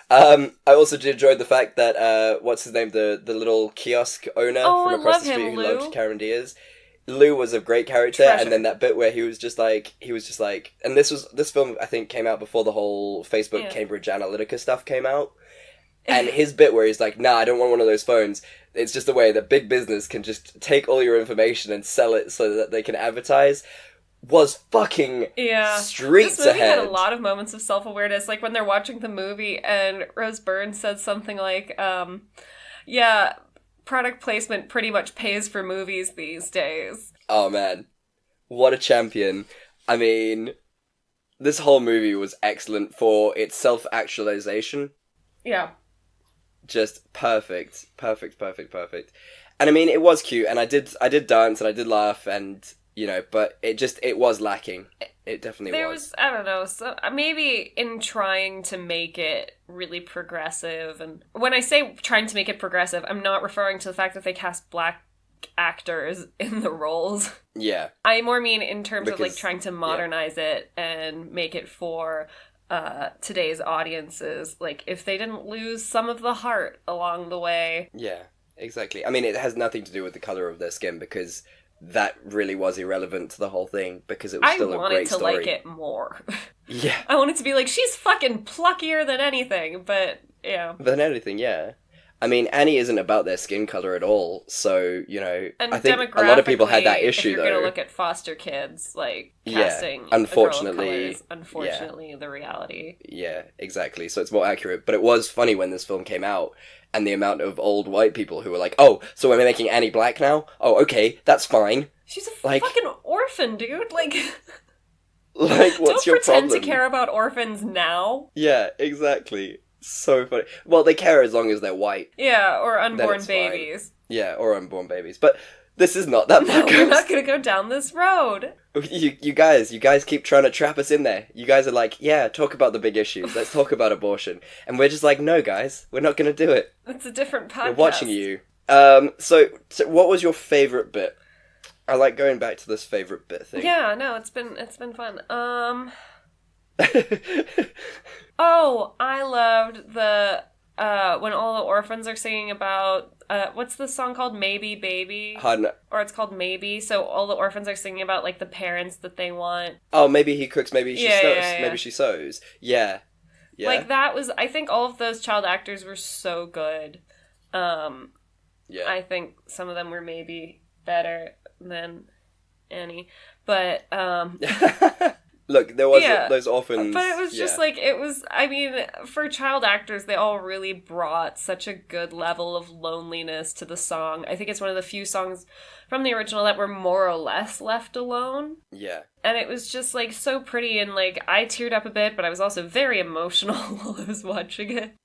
I also enjoyed the fact that, what's his name? The little kiosk owner from across the street who loved Cameron Diaz. Lou was a great character, and then that bit where he was just like, and this film I think came out before the whole Facebook Cambridge Analytica stuff came out, and his bit where he's like, nah, I don't want one of those phones. It's just a way that big business can just take all your information and sell it so that they can advertise. Was fucking streets this movie ahead. Had a lot of moments of self-awareness, like when they're watching the movie and Rose Byrne said something like, product placement pretty much pays for movies these days. Oh, man. What a champion. I mean, this whole movie was excellent for its self-actualization. Yeah. Just perfect. And I mean, it was cute, and I did dance, and I did laugh, and, you know, but it was lacking. It definitely there was. I don't know, so maybe in trying to make it really progressive, and when I say trying to make it progressive, I'm not referring to the fact that they cast black actors in the roles. Yeah. I more mean in terms of, like, trying to modernize it and make it for today's audiences. Like, if they didn't lose some of the heart along the way. Yeah, exactly. I mean, it has nothing to do with the color of their skin, because that really was irrelevant to the whole thing, because it was still a great story. I wanted to like it more. Yeah. I wanted to be like, she's fucking pluckier than anything, but yeah. Than anything, yeah. I mean, Annie isn't about their skin color at all, so, you know, and I think a lot of people had that issue, if you're going to look at foster kids, like, casting unfortunately, a girl of color is unfortunately the reality. Yeah, exactly, so it's more accurate. But it was funny when this film came out, and the amount of old white people who were like, oh, so we're making Annie black now? Oh, okay, that's fine. She's a fucking orphan, dude, like... Like, what's your problem? Don't pretend to care about orphans now. Yeah, exactly. So funny. Well, they care as long as they're white. Yeah, or unborn babies. Fine. Yeah, or unborn babies. But this is not that podcast. We're not gonna go down this road. You guys keep trying to trap us in there. You guys are like, yeah, talk about the big issues. Let's talk about abortion. And we're just like, no, guys, we're not gonna do it. It's a different podcast. We're watching you. So what was your favourite bit? I like going back to this favourite bit thing. Yeah, no, it's been fun. Oh, I loved the when all the orphans are singing about what's the song called? Maybe Baby? Or it's called Maybe. So all the orphans are singing about, like, the parents that they want. Oh, maybe he cooks, maybe she sews. Yeah. Maybe she sews. Yeah. Yeah. Like, that was, I think all of those child actors were so good. Yeah. I think some of them were maybe better than Annie. But look, there was those orphans. But it was just like, I mean, for child actors, they all really brought such a good level of loneliness to the song. I think it's one of the few songs from the original that were more or less left alone. Yeah. And it was just, like, so pretty, and, like, I teared up a bit, but I was also very emotional while I was watching it.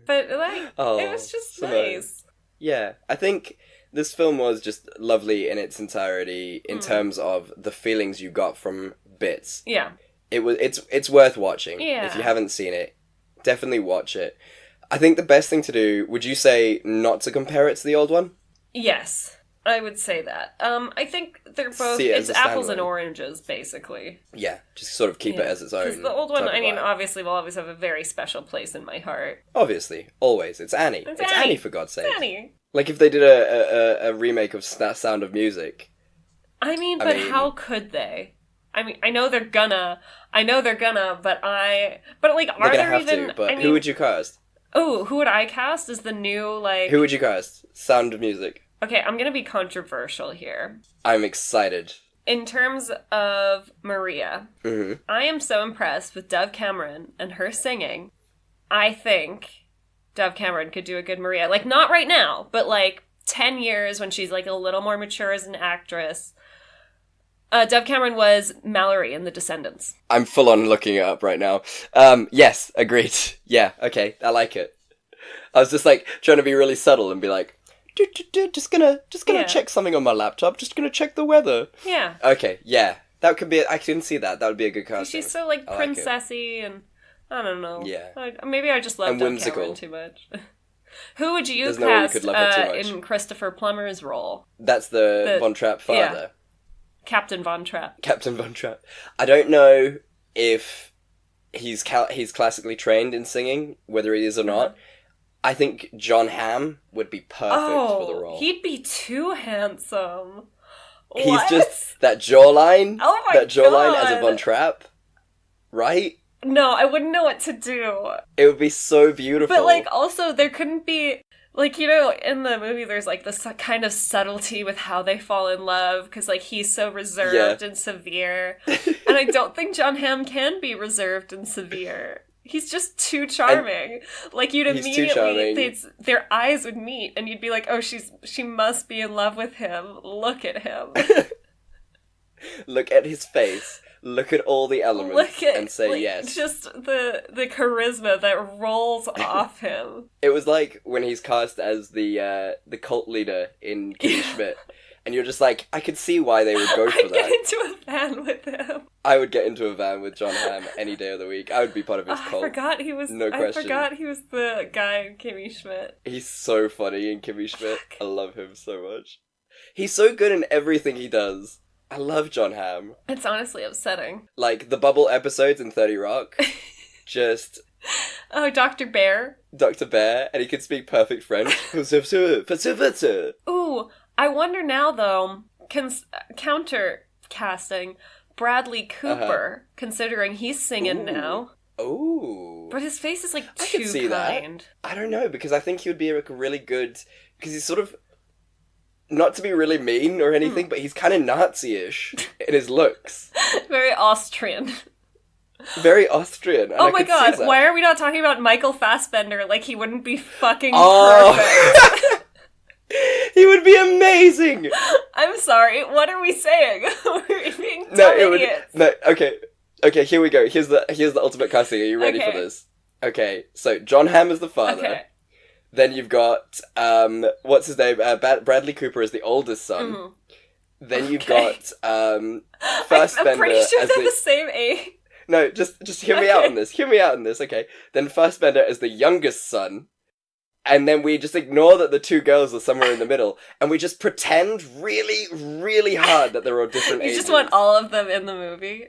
But, like, it was just nice. Yeah, I think this film was just lovely in its entirety in terms of the feelings you got from bits. Yeah. It's worth watching. Yeah. If you haven't seen it, definitely watch it. I think the best thing to do, would you say not to compare it to the old one? Yes, I would say that. I think they're both, it's apples and oranges, basically. Yeah, just sort of keep it as its own. Because the old one, I mean, obviously will always have a very special place in my heart. Obviously, always. It's Annie. It's Annie, for God's sake. It's Annie. Like, if they did a remake of Sound of Music. I mean, how could they? I mean, I know they're gonna, but like, are there even... who would you cast? Oh, who would I cast as the new, like... Who would you cast? Sound of Music. Okay, I'm gonna be controversial here. I'm excited. In terms of Maria, I am so impressed with Dove Cameron and her singing. I think Dove Cameron could do a good Maria. Like, not right now, but, like, 10 years when she's, like, a little more mature as an actress. Dove Cameron was Mallory in The Descendants. I'm full on looking it up right now. Yes, agreed. Yeah, okay, I like it. I was just, like, trying to be really subtle and be like, just gonna check something on my laptop, just gonna check the weather. Yeah. Okay, yeah. That could be, I can see that. That would be a good casting. She's so, like, princessy and, I don't know. Yeah. Maybe I just love Dove Cameron too much. Who would you cast in Christopher Plummer's role? That's the Von Trapp father. Yeah. Captain Von Trapp. Captain Von Trapp. I don't know if he's classically trained in singing, whether he is or not. I think John Hamm would be perfect for the role. He'd be too handsome. He's just that jawline. Oh my God. That jawline as a Von Trapp, right? No, I wouldn't know what to do. It would be so beautiful. But, like, also there couldn't be, like, you know, in the movie there's, like, this kind of subtlety with how they fall in love, because, like, he's so reserved and severe. And I don't think John Hamm can be reserved and severe. He's just too charming. Like, you'd immediately, their eyes would meet, and you'd be like, oh, she must be in love with him. Look at him. Look at his face. Look at all the elements and say yes. Just the charisma that rolls off him. It was like when he's cast as the cult leader in Kimmy Schmidt. And you're just like, I could see why they would go for that. I'd get into a van with him. I would get into a van with John Hamm any day of the week. I would be part of his cult. I forgot he was the guy in Kimmy Schmidt. He's so funny in Kimmy Schmidt. I love him so much. He's so good in everything he does. I love John Hamm. It's honestly upsetting. Like, the Bubble episodes in 30 Rock. Just... Oh, Dr. Bear. Dr. Bear, and he can speak perfect French. Ooh, I wonder now, though, counter casting Bradley Cooper, considering he's singing now. Ooh. But his face is, like, I too could see kind. That. I don't know, because I think he would be, like, a really good... Because he's sort of... Not to be really mean or anything, but he's kind of Nazi-ish in his looks. Very Austrian. Very Austrian. Oh my god, why are we not talking about Michael Fassbender like he wouldn't be fucking perfect? He would be amazing! I'm sorry, what are we saying? We're being idiots. Okay, here we go. Here's the ultimate casting. Are you ready for this? Okay, so John Hamm is the father. Okay. Then you've got, what's his name? Bradley Cooper is the oldest son. Mm-hmm. Then you've got, Fassbender. I'm pretty sure they're the same age. No, just hear me out on this. Hear me out on this, okay? Then Fassbender is the youngest son. And then we just ignore that the two girls are somewhere in the middle. And we just pretend really, really hard that they're all different ages. You just want all of them in the movie?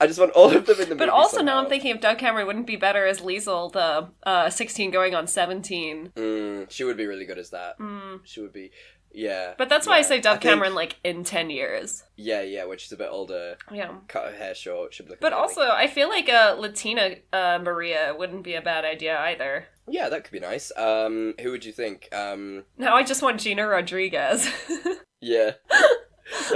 I just want all of them in the movie. But also somehow. Now I'm thinking if Doug Cameron wouldn't be better as Liesl, the 16 going on 17. She would be really good as that. She would be... Yeah. But that's why I say Dove Cameron, like, in 10 years. Yeah, when she's a bit older. Yeah. Cut her hair short, she'd look But also, I feel like a Latina Maria wouldn't be a bad idea either. Yeah, that could be nice. Who would you think? Now I just want Gina Rodriguez. Yeah.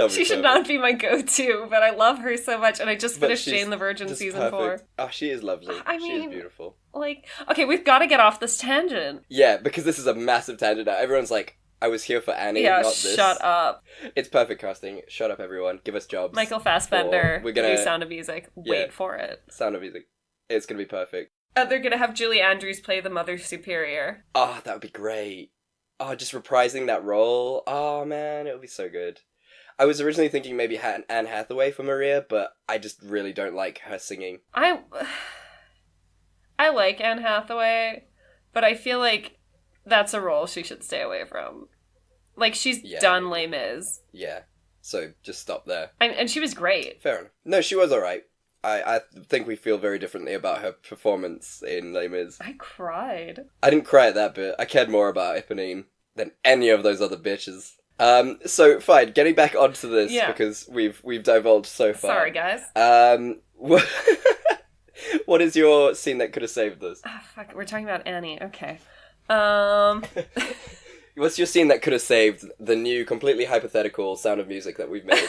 She should not be my go-to, but I love her so much, and I just finished Jane the Virgin season 4. Oh, she is lovely. She is beautiful. Like, okay, we've got to get off this tangent. Yeah, because this is a massive tangent now. Everyone's like, I was here for Annie, not this. Shut up. It's perfect casting. Shut up, everyone. Give us jobs. Michael Fassbender, new Sound of Music. Wait for it. Sound of Music. It's going to be perfect. They're going to have Julie Andrews play the Mother Superior. Oh, that would be great. Oh, just reprising that role. Oh, man, it would be so good. I was originally thinking maybe Anne Hathaway for Maria, but I just really don't like her singing. I like Anne Hathaway, but I feel like that's a role she should stay away from. Like, she's done Les Mis. Yeah, so just stop there. And she was great. Fair enough. No, she was alright. I think we feel very differently about her performance in Les Mis. I cried. I didn't cry at that bit. I cared more about Eponine than any of those other bitches. So fine, getting back onto this because we've divulged so far. Sorry, guys. What is your scene that could have saved this? Oh, fuck, we're talking about Annie. Okay. What's your scene that could have saved the new, completely hypothetical Sound of Music that we've made?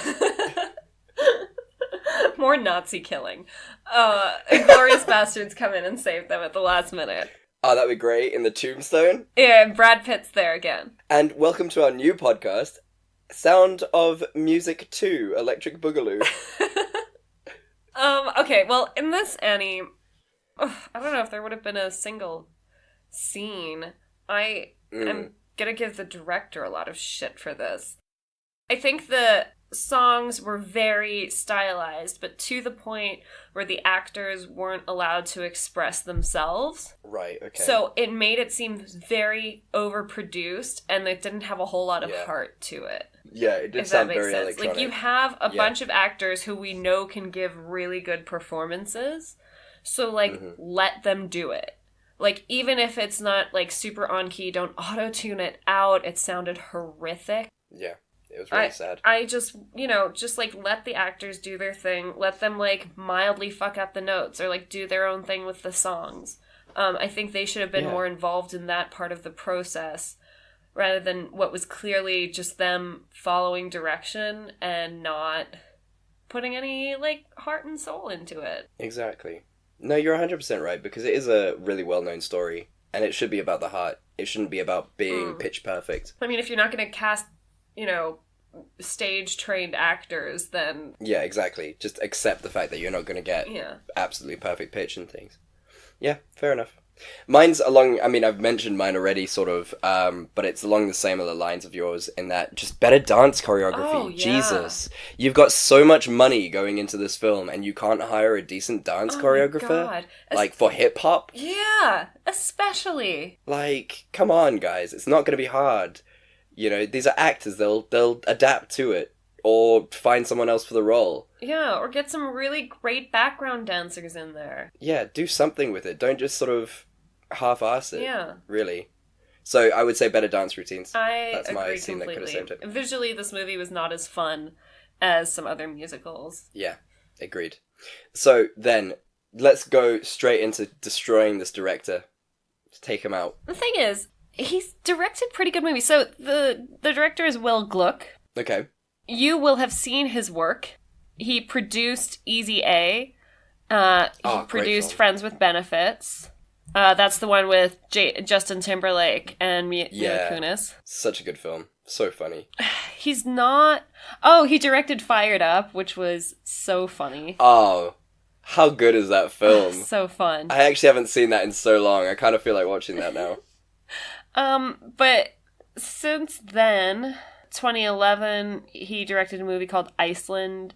More Nazi killing. Inglourious Bastards come in and save them at the last minute. Oh, that'd be great, in the tombstone. Yeah, Brad Pitt's there again. And welcome to our new podcast, Sound of Music 2, Electric Boogaloo. Okay, well, in this Annie, I don't know if there would have been a single scene. I'm gonna give the director a lot of shit for this. I think the songs were very stylized, but to the point where the actors weren't allowed to express themselves. Right, okay. So it made it seem very overproduced, and it didn't have a whole lot of heart to it. Yeah, it did sound very electronic. Like, you have a bunch of actors who we know can give really good performances, so, like, let them do it. Like, even if it's not, like, super on-key, don't auto-tune it out. It sounded horrific. Yeah. It was really sad. I just, just, like, let the actors do their thing. Let them, like, mildly fuck up the notes or, like, do their own thing with the songs. I think they should have been more involved in that part of the process rather than what was clearly just them following direction and not putting any, like, heart and soul into it. Exactly. No, you're 100% right, because it is a really well-known story, and it should be about the heart. It shouldn't be about being pitch perfect. I mean, if you're not going to cast, stage-trained actors, then... Yeah, exactly. Just accept the fact that you're not going to get absolutely perfect pitch and things. Yeah, fair enough. Mine's along, I mean, I've mentioned mine already, sort of, but it's along the same other lines of yours in that just better dance choreography. Oh, yeah. Jesus. You've got so much money going into this film and you can't hire a decent dance choreographer? My God. Like, for hip-hop? Yeah, especially. Like, come on, guys. It's not going to be hard. These are actors. They'll adapt to it. Or find someone else for the role. Yeah, or get some really great background dancers in there. Yeah, do something with it. Don't just sort of half-ass it. Yeah. Really. So I would say better dance routines. That's my agree scene completely. that could have saved it. Visually, this movie was not as fun as some other musicals. Yeah, agreed. So then, let's go straight into destroying this director. Let's take him out. The thing is, he's directed pretty good movies. So the director is Will Gluck. Okay. You will have seen his work. He produced Easy A. He produced Friends with Benefits. That's the one with Justin Timberlake and Mila Kunis. Such a good film. So funny. He's not... Oh, he directed Fired Up, which was so funny. Oh, how good is that film? So fun. I actually haven't seen that in so long. I kind of feel like watching that now. But since then, 2011, he directed a movie called Iceland.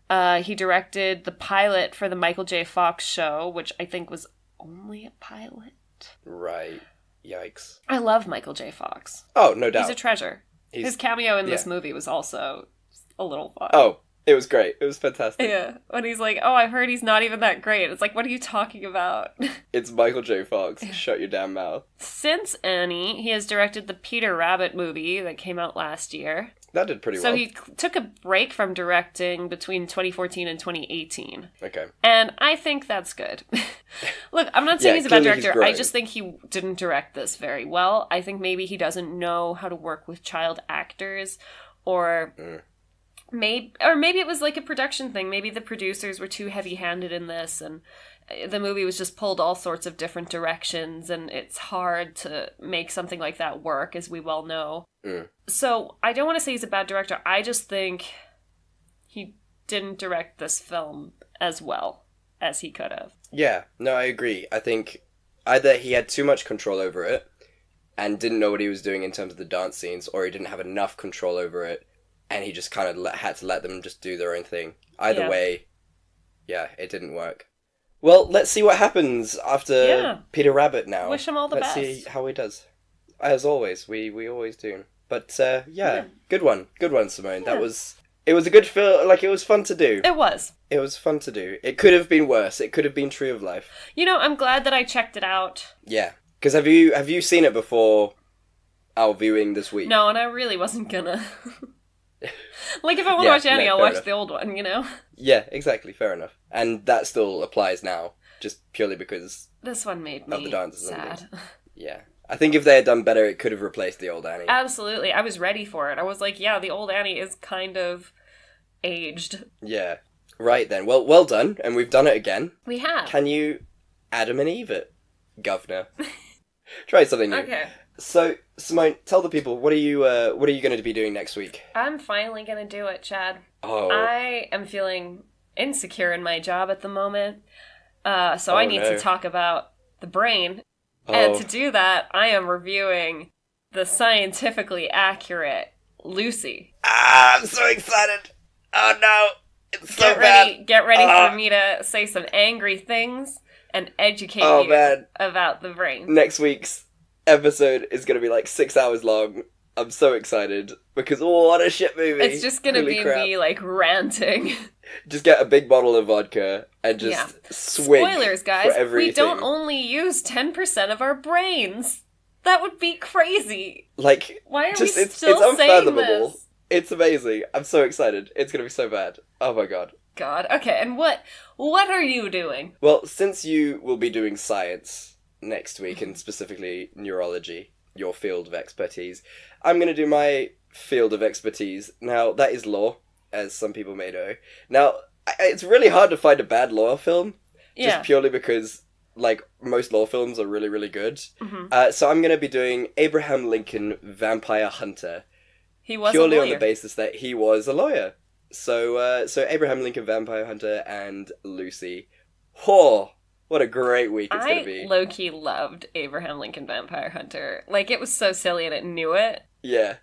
He directed the pilot for the Michael J. Fox show, which I think was only a pilot. Right. Yikes. I love Michael J. Fox. Oh, no doubt. He's a treasure. His cameo in this movie was also a little fun. Oh, it was great. It was fantastic. Yeah. When he's like, oh, I heard he's not even that great. It's like, what are you talking about? It's Michael J. Fox. Shut your damn mouth. Since Annie, he has directed the Peter Rabbit movie that came out last year. That did pretty well. So he took a break from directing between 2014 and 2018. Okay. And I think that's good. Look, I'm not saying he's a bad director. I just think he didn't direct this very well. I think maybe he doesn't know how to work with child actors, or maybe it was like a production thing. Maybe the producers were too heavy-handed in this, and the movie was just pulled all sorts of different directions, and it's hard to make something like that work, as we well know. So I don't want to say he's a bad director. I just think he didn't direct this film as well as he could have. Yeah, no, I agree. I think either he had too much control over it and didn't know what he was doing in terms of the dance scenes, or he didn't have enough control over it and he just kind of had to let them just do their own thing. Either way, it didn't work. Well, let's see what happens after Peter Rabbit now. Wish him all the best. Let's see how he does. As always, we always do. But, good one. Good one, Simone. Yeah. It was a good film. Like, it was fun to do. It was. It was fun to do. It could have been worse. It could have been Tree of Life. I'm glad that I checked it out. Yeah. Because have you seen it before our viewing this week? No, and I really wasn't gonna. Like, if I want to watch Annie, I'll watch the old one, Yeah, exactly. Fair enough. And that still applies now, just purely because this one made me of the dances sad. Yeah. I think if they had done better, it could have replaced the old Annie. Absolutely. I was ready for it. I was like, yeah, the old Annie is kind of aged. Yeah. Right then. Well done. And we've done it again. We have. Can you Adam and Eve it, governor? Try something new. Okay. So, Simone, tell the people, what are you going to be doing next week? I'm finally going to do it, Chad. Oh. I am feeling insecure in my job at the moment. So I need to talk about the brain. Oh. And to do that, I am reviewing the scientifically accurate Lucy. I'm so excited. Oh no, it's so bad. Get ready for me to say some angry things and educate you about the brain. Next week's episode is going to be like 6 hours long. I'm so excited because what a shit movie. It's just going to be me like ranting. Just get a big bottle of vodka and just swig. Spoilers, guys. We don't only use 10% of our brains. That would be crazy. Like, why are we still saying this? It's amazing. I'm so excited. It's going to be so bad. Oh my god. God. Okay, and what are you doing? Well, since you will be doing science next week, and specifically neurology, your field of expertise, I'm going to do my field of expertise. Now, that is law, as some people may know. Now, it's really hard to find a bad law film, just purely because, like, most law films are really, really good. Mm-hmm. So I'm going to be doing Abraham Lincoln Vampire Hunter. He was purely a lawyer. On the basis that he was a lawyer. So Abraham Lincoln Vampire Hunter and Lucy. Oh, what a great week it's going to be. I low-key loved Abraham Lincoln Vampire Hunter. Like, it was so silly and it knew it. Yeah.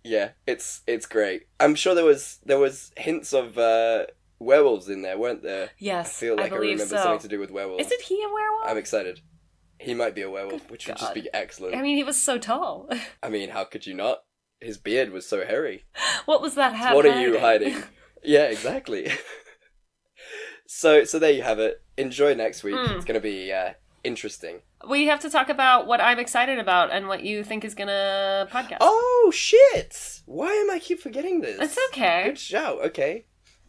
Yeah, it's great. I'm sure there was hints of werewolves in there, weren't there? Yes, I feel like I remember something to do with werewolves. Isn't he a werewolf? I'm excited. He might be a werewolf, which would just be excellent. I mean, he was so tall. I mean, how could you not? His beard was so hairy. What was that hat What are you hiding? Yeah, exactly. So there you have it. Enjoy next week. It's going to be interesting. We have to talk about what I'm excited about and what you think is going to podcast. Oh, shit! Why am I keep forgetting this? It's okay. Good shout, okay.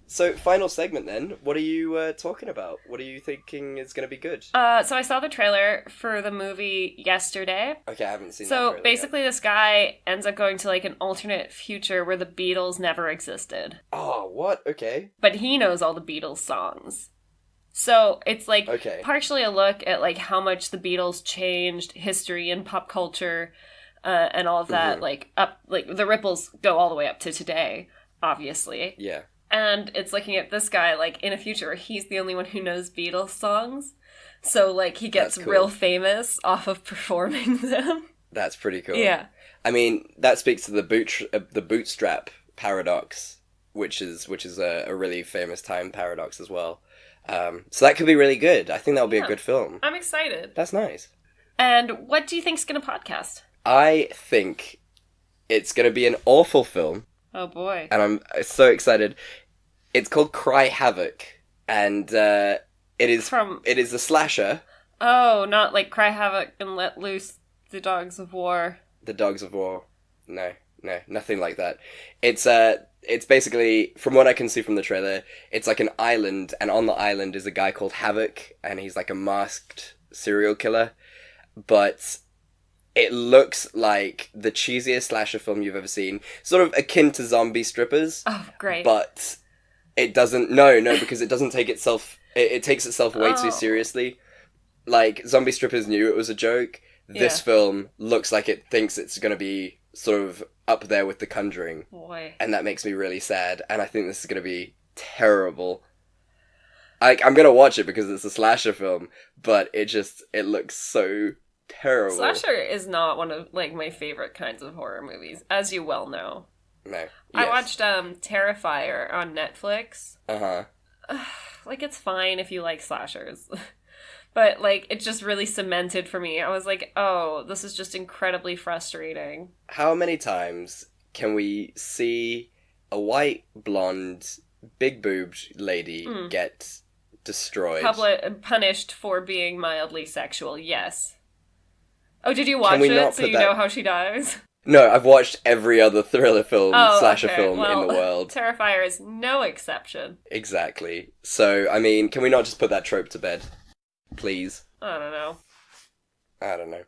So, final segment then. What are you talking about? What are you thinking is going to be good? So I saw the trailer for the movie yesterday. Okay, I haven't seen that So trailer basically this guy ends up going to like an alternate future where the Beatles never existed. Oh, what? Okay. But he knows all the Beatles songs. So it's like partially a look at like how much the Beatles changed history and pop culture and all of that. Like the ripples go all the way up to today, obviously. Yeah. And it's looking at this guy, like, in a future where he's the only one who knows Beatles songs. So, like, he gets real famous off of performing them. That's pretty cool. Yeah. I mean, that speaks to the bootstrap paradox, which is a really famous time paradox as well. So that could be really good. I think that'll be a good film. I'm excited. That's nice. And what do you think's going to podcast? I think it's going to be an awful film. Oh, boy. And I'm so excited. It's called Cry Havoc, and it is a slasher. Oh, not like Cry Havoc and Let Loose the Dogs of War. The Dogs of War. No, nothing like that. It's basically, from what I can see from the trailer, it's like an island, and on the island is a guy called Havoc, and he's like a masked serial killer, but it looks like the cheesiest slasher film you've ever seen, sort of akin to Zombie Strippers. Oh, great. But it doesn't, no, because it doesn't take itself, it takes itself way too seriously. Like, Zombie Strippers knew it was a joke. This film looks like it thinks it's going to be sort of up there with The Conjuring. Boy. And that makes me really sad, and I think this is going to be terrible. I'm going to watch it because it's a slasher film, but it looks so terrible. Slasher is not one of, like, my favorite kinds of horror movies, as you well know. No. Yes. I watched Terrifier on Netflix. Uh-huh. Like, it's fine if you like slashers. But, like, it just really cemented for me. I was like, oh, this is just incredibly frustrating. How many times can we see a white, blonde, big-boobed lady get destroyed? Punished for being mildly sexual, yes. Oh, did you watch it so you know how she dies? No, I've watched every other thriller film, slasher film in the world. Terrifier is no exception. Exactly. So, I mean, can we not just put that trope to bed? Please. I don't know.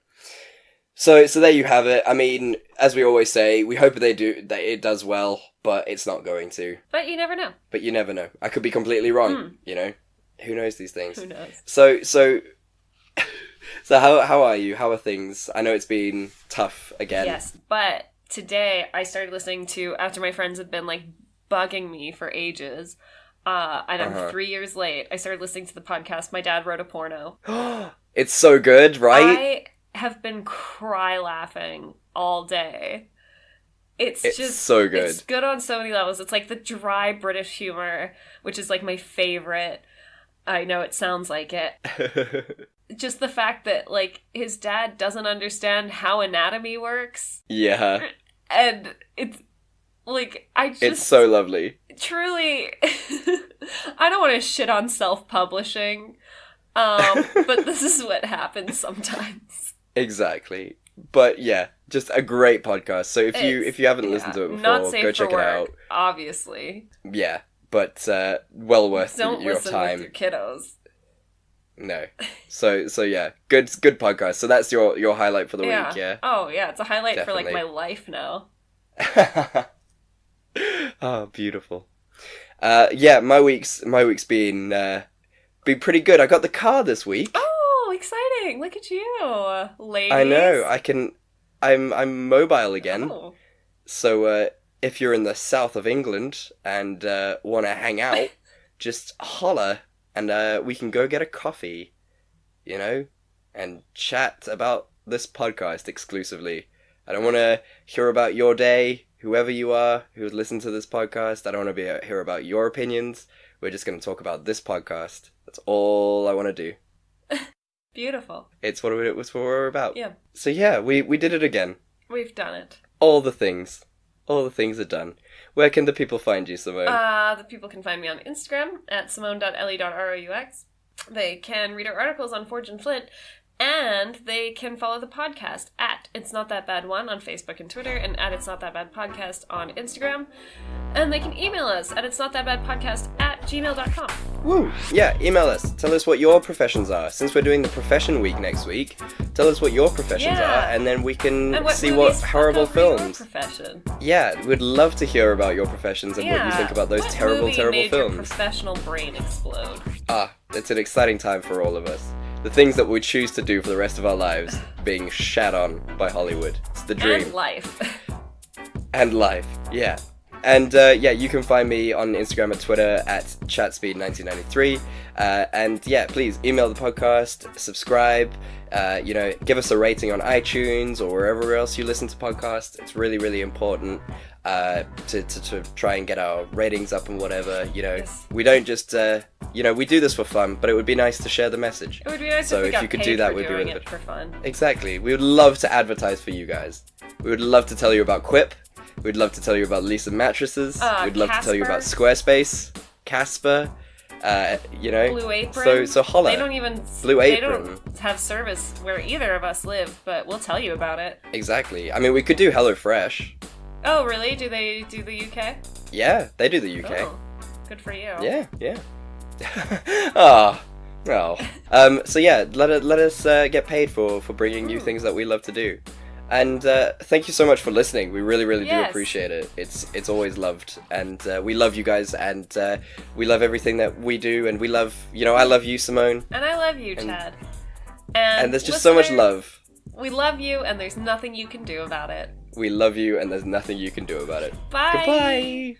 So there you have it. I mean, as we always say, we hope that it does well, but it's not going to. But you never know. I could be completely wrong, you know? Who knows these things? Who knows? So how are you? How are things? I know it's been tough again. Yes, but today I started listening to, after my friends had been, like, bugging me for ages, and I'm 3 years late, I started listening to the podcast My Dad Wrote a Porno. It's so good, right? I have been cry-laughing all day. It's just so good. It's good on so many levels. It's like the dry British humor, which is, like, my favorite. I know it sounds like it. Just the fact that, like, his dad doesn't understand how anatomy works. Yeah. And it's, like, it's so lovely. Truly, I don't want to shit on self-publishing, but this is what happens sometimes. Exactly. But, yeah, just a great podcast. So if you haven't listened to it before, go check it out. Obviously. Yeah, but well worth your time. Don't listen with your kiddos. No. So yeah, good podcast. So that's your highlight for the week, yeah? Oh, yeah, it's a highlight for, like, my life now. Oh, beautiful. Yeah, my week's been Be pretty good. I got the car this week. Oh, exciting! Look at you, ladies. I know. I'm mobile again. Oh. So if you're in the south of England and want to hang out, just holler and we can go get a coffee, you know, and chat about this podcast exclusively. I don't want to hear about your day, whoever you are who's listened to this podcast. I don't want to hear about your opinions. We're just going to talk about this podcast. That's all I want to do. Beautiful. It's what we're about. Yeah. So yeah, we did it again. We've done it. All the things are done. Where can the people find you, Simone? The people can find me on Instagram at simone.le.roux. They can read our articles on Forge and Flint, and they can follow the podcast at It's Not That Bad One on Facebook and Twitter, and at It's Not That Bad Podcast on Instagram. And they can email us at It's Not That Bad Podcast at gmail.com. Woo! Yeah, email us. Tell us what your professions are. Since we're doing the profession week next week, tell us what your professions are, and then we can see what horrible films. Your profession. Yeah, we'd love to hear about your professions and what you think about those terrible made films. Your professional brain explode? It's an exciting time for all of us. The things that we choose to do for the rest of our lives being shat on by Hollywood. It's the dream. And life. And life, yeah. And you can find me on Instagram and Twitter at chatspeed1993. And yeah, please email the podcast, subscribe, give us a rating on iTunes or wherever else you listen to podcasts. It's really, really important to try and get our ratings up and whatever. Yes. We don't just, we do this for fun, but it would be nice to share the message. It would be nice if you could do that. We'd be really good for fun. Exactly. We would love to advertise for you guys. We would love to tell you about Quip. We'd love to tell you about Lisa Mattresses. We'd love to tell you about Squarespace, Casper, Blue Apron. So holla. They don't even Blue Apron. They don't have service where either of us live, but we'll tell you about it. Exactly. I mean, we could do HelloFresh. Oh, really? Do they do the UK? Yeah, they do the UK. Oh, good for you. Yeah. Oh. So yeah, let us get paid for bringing you things that we love to do. And thank you so much for listening. We really, really do appreciate it. It's always loved, and we love you guys, and we love everything that we do, and we love, I love you, Simone. And I love you, Chad. And there's just so much love. We love you, and there's nothing you can do about it. We love you, and there's nothing you can do about it. Bye. Goodbye.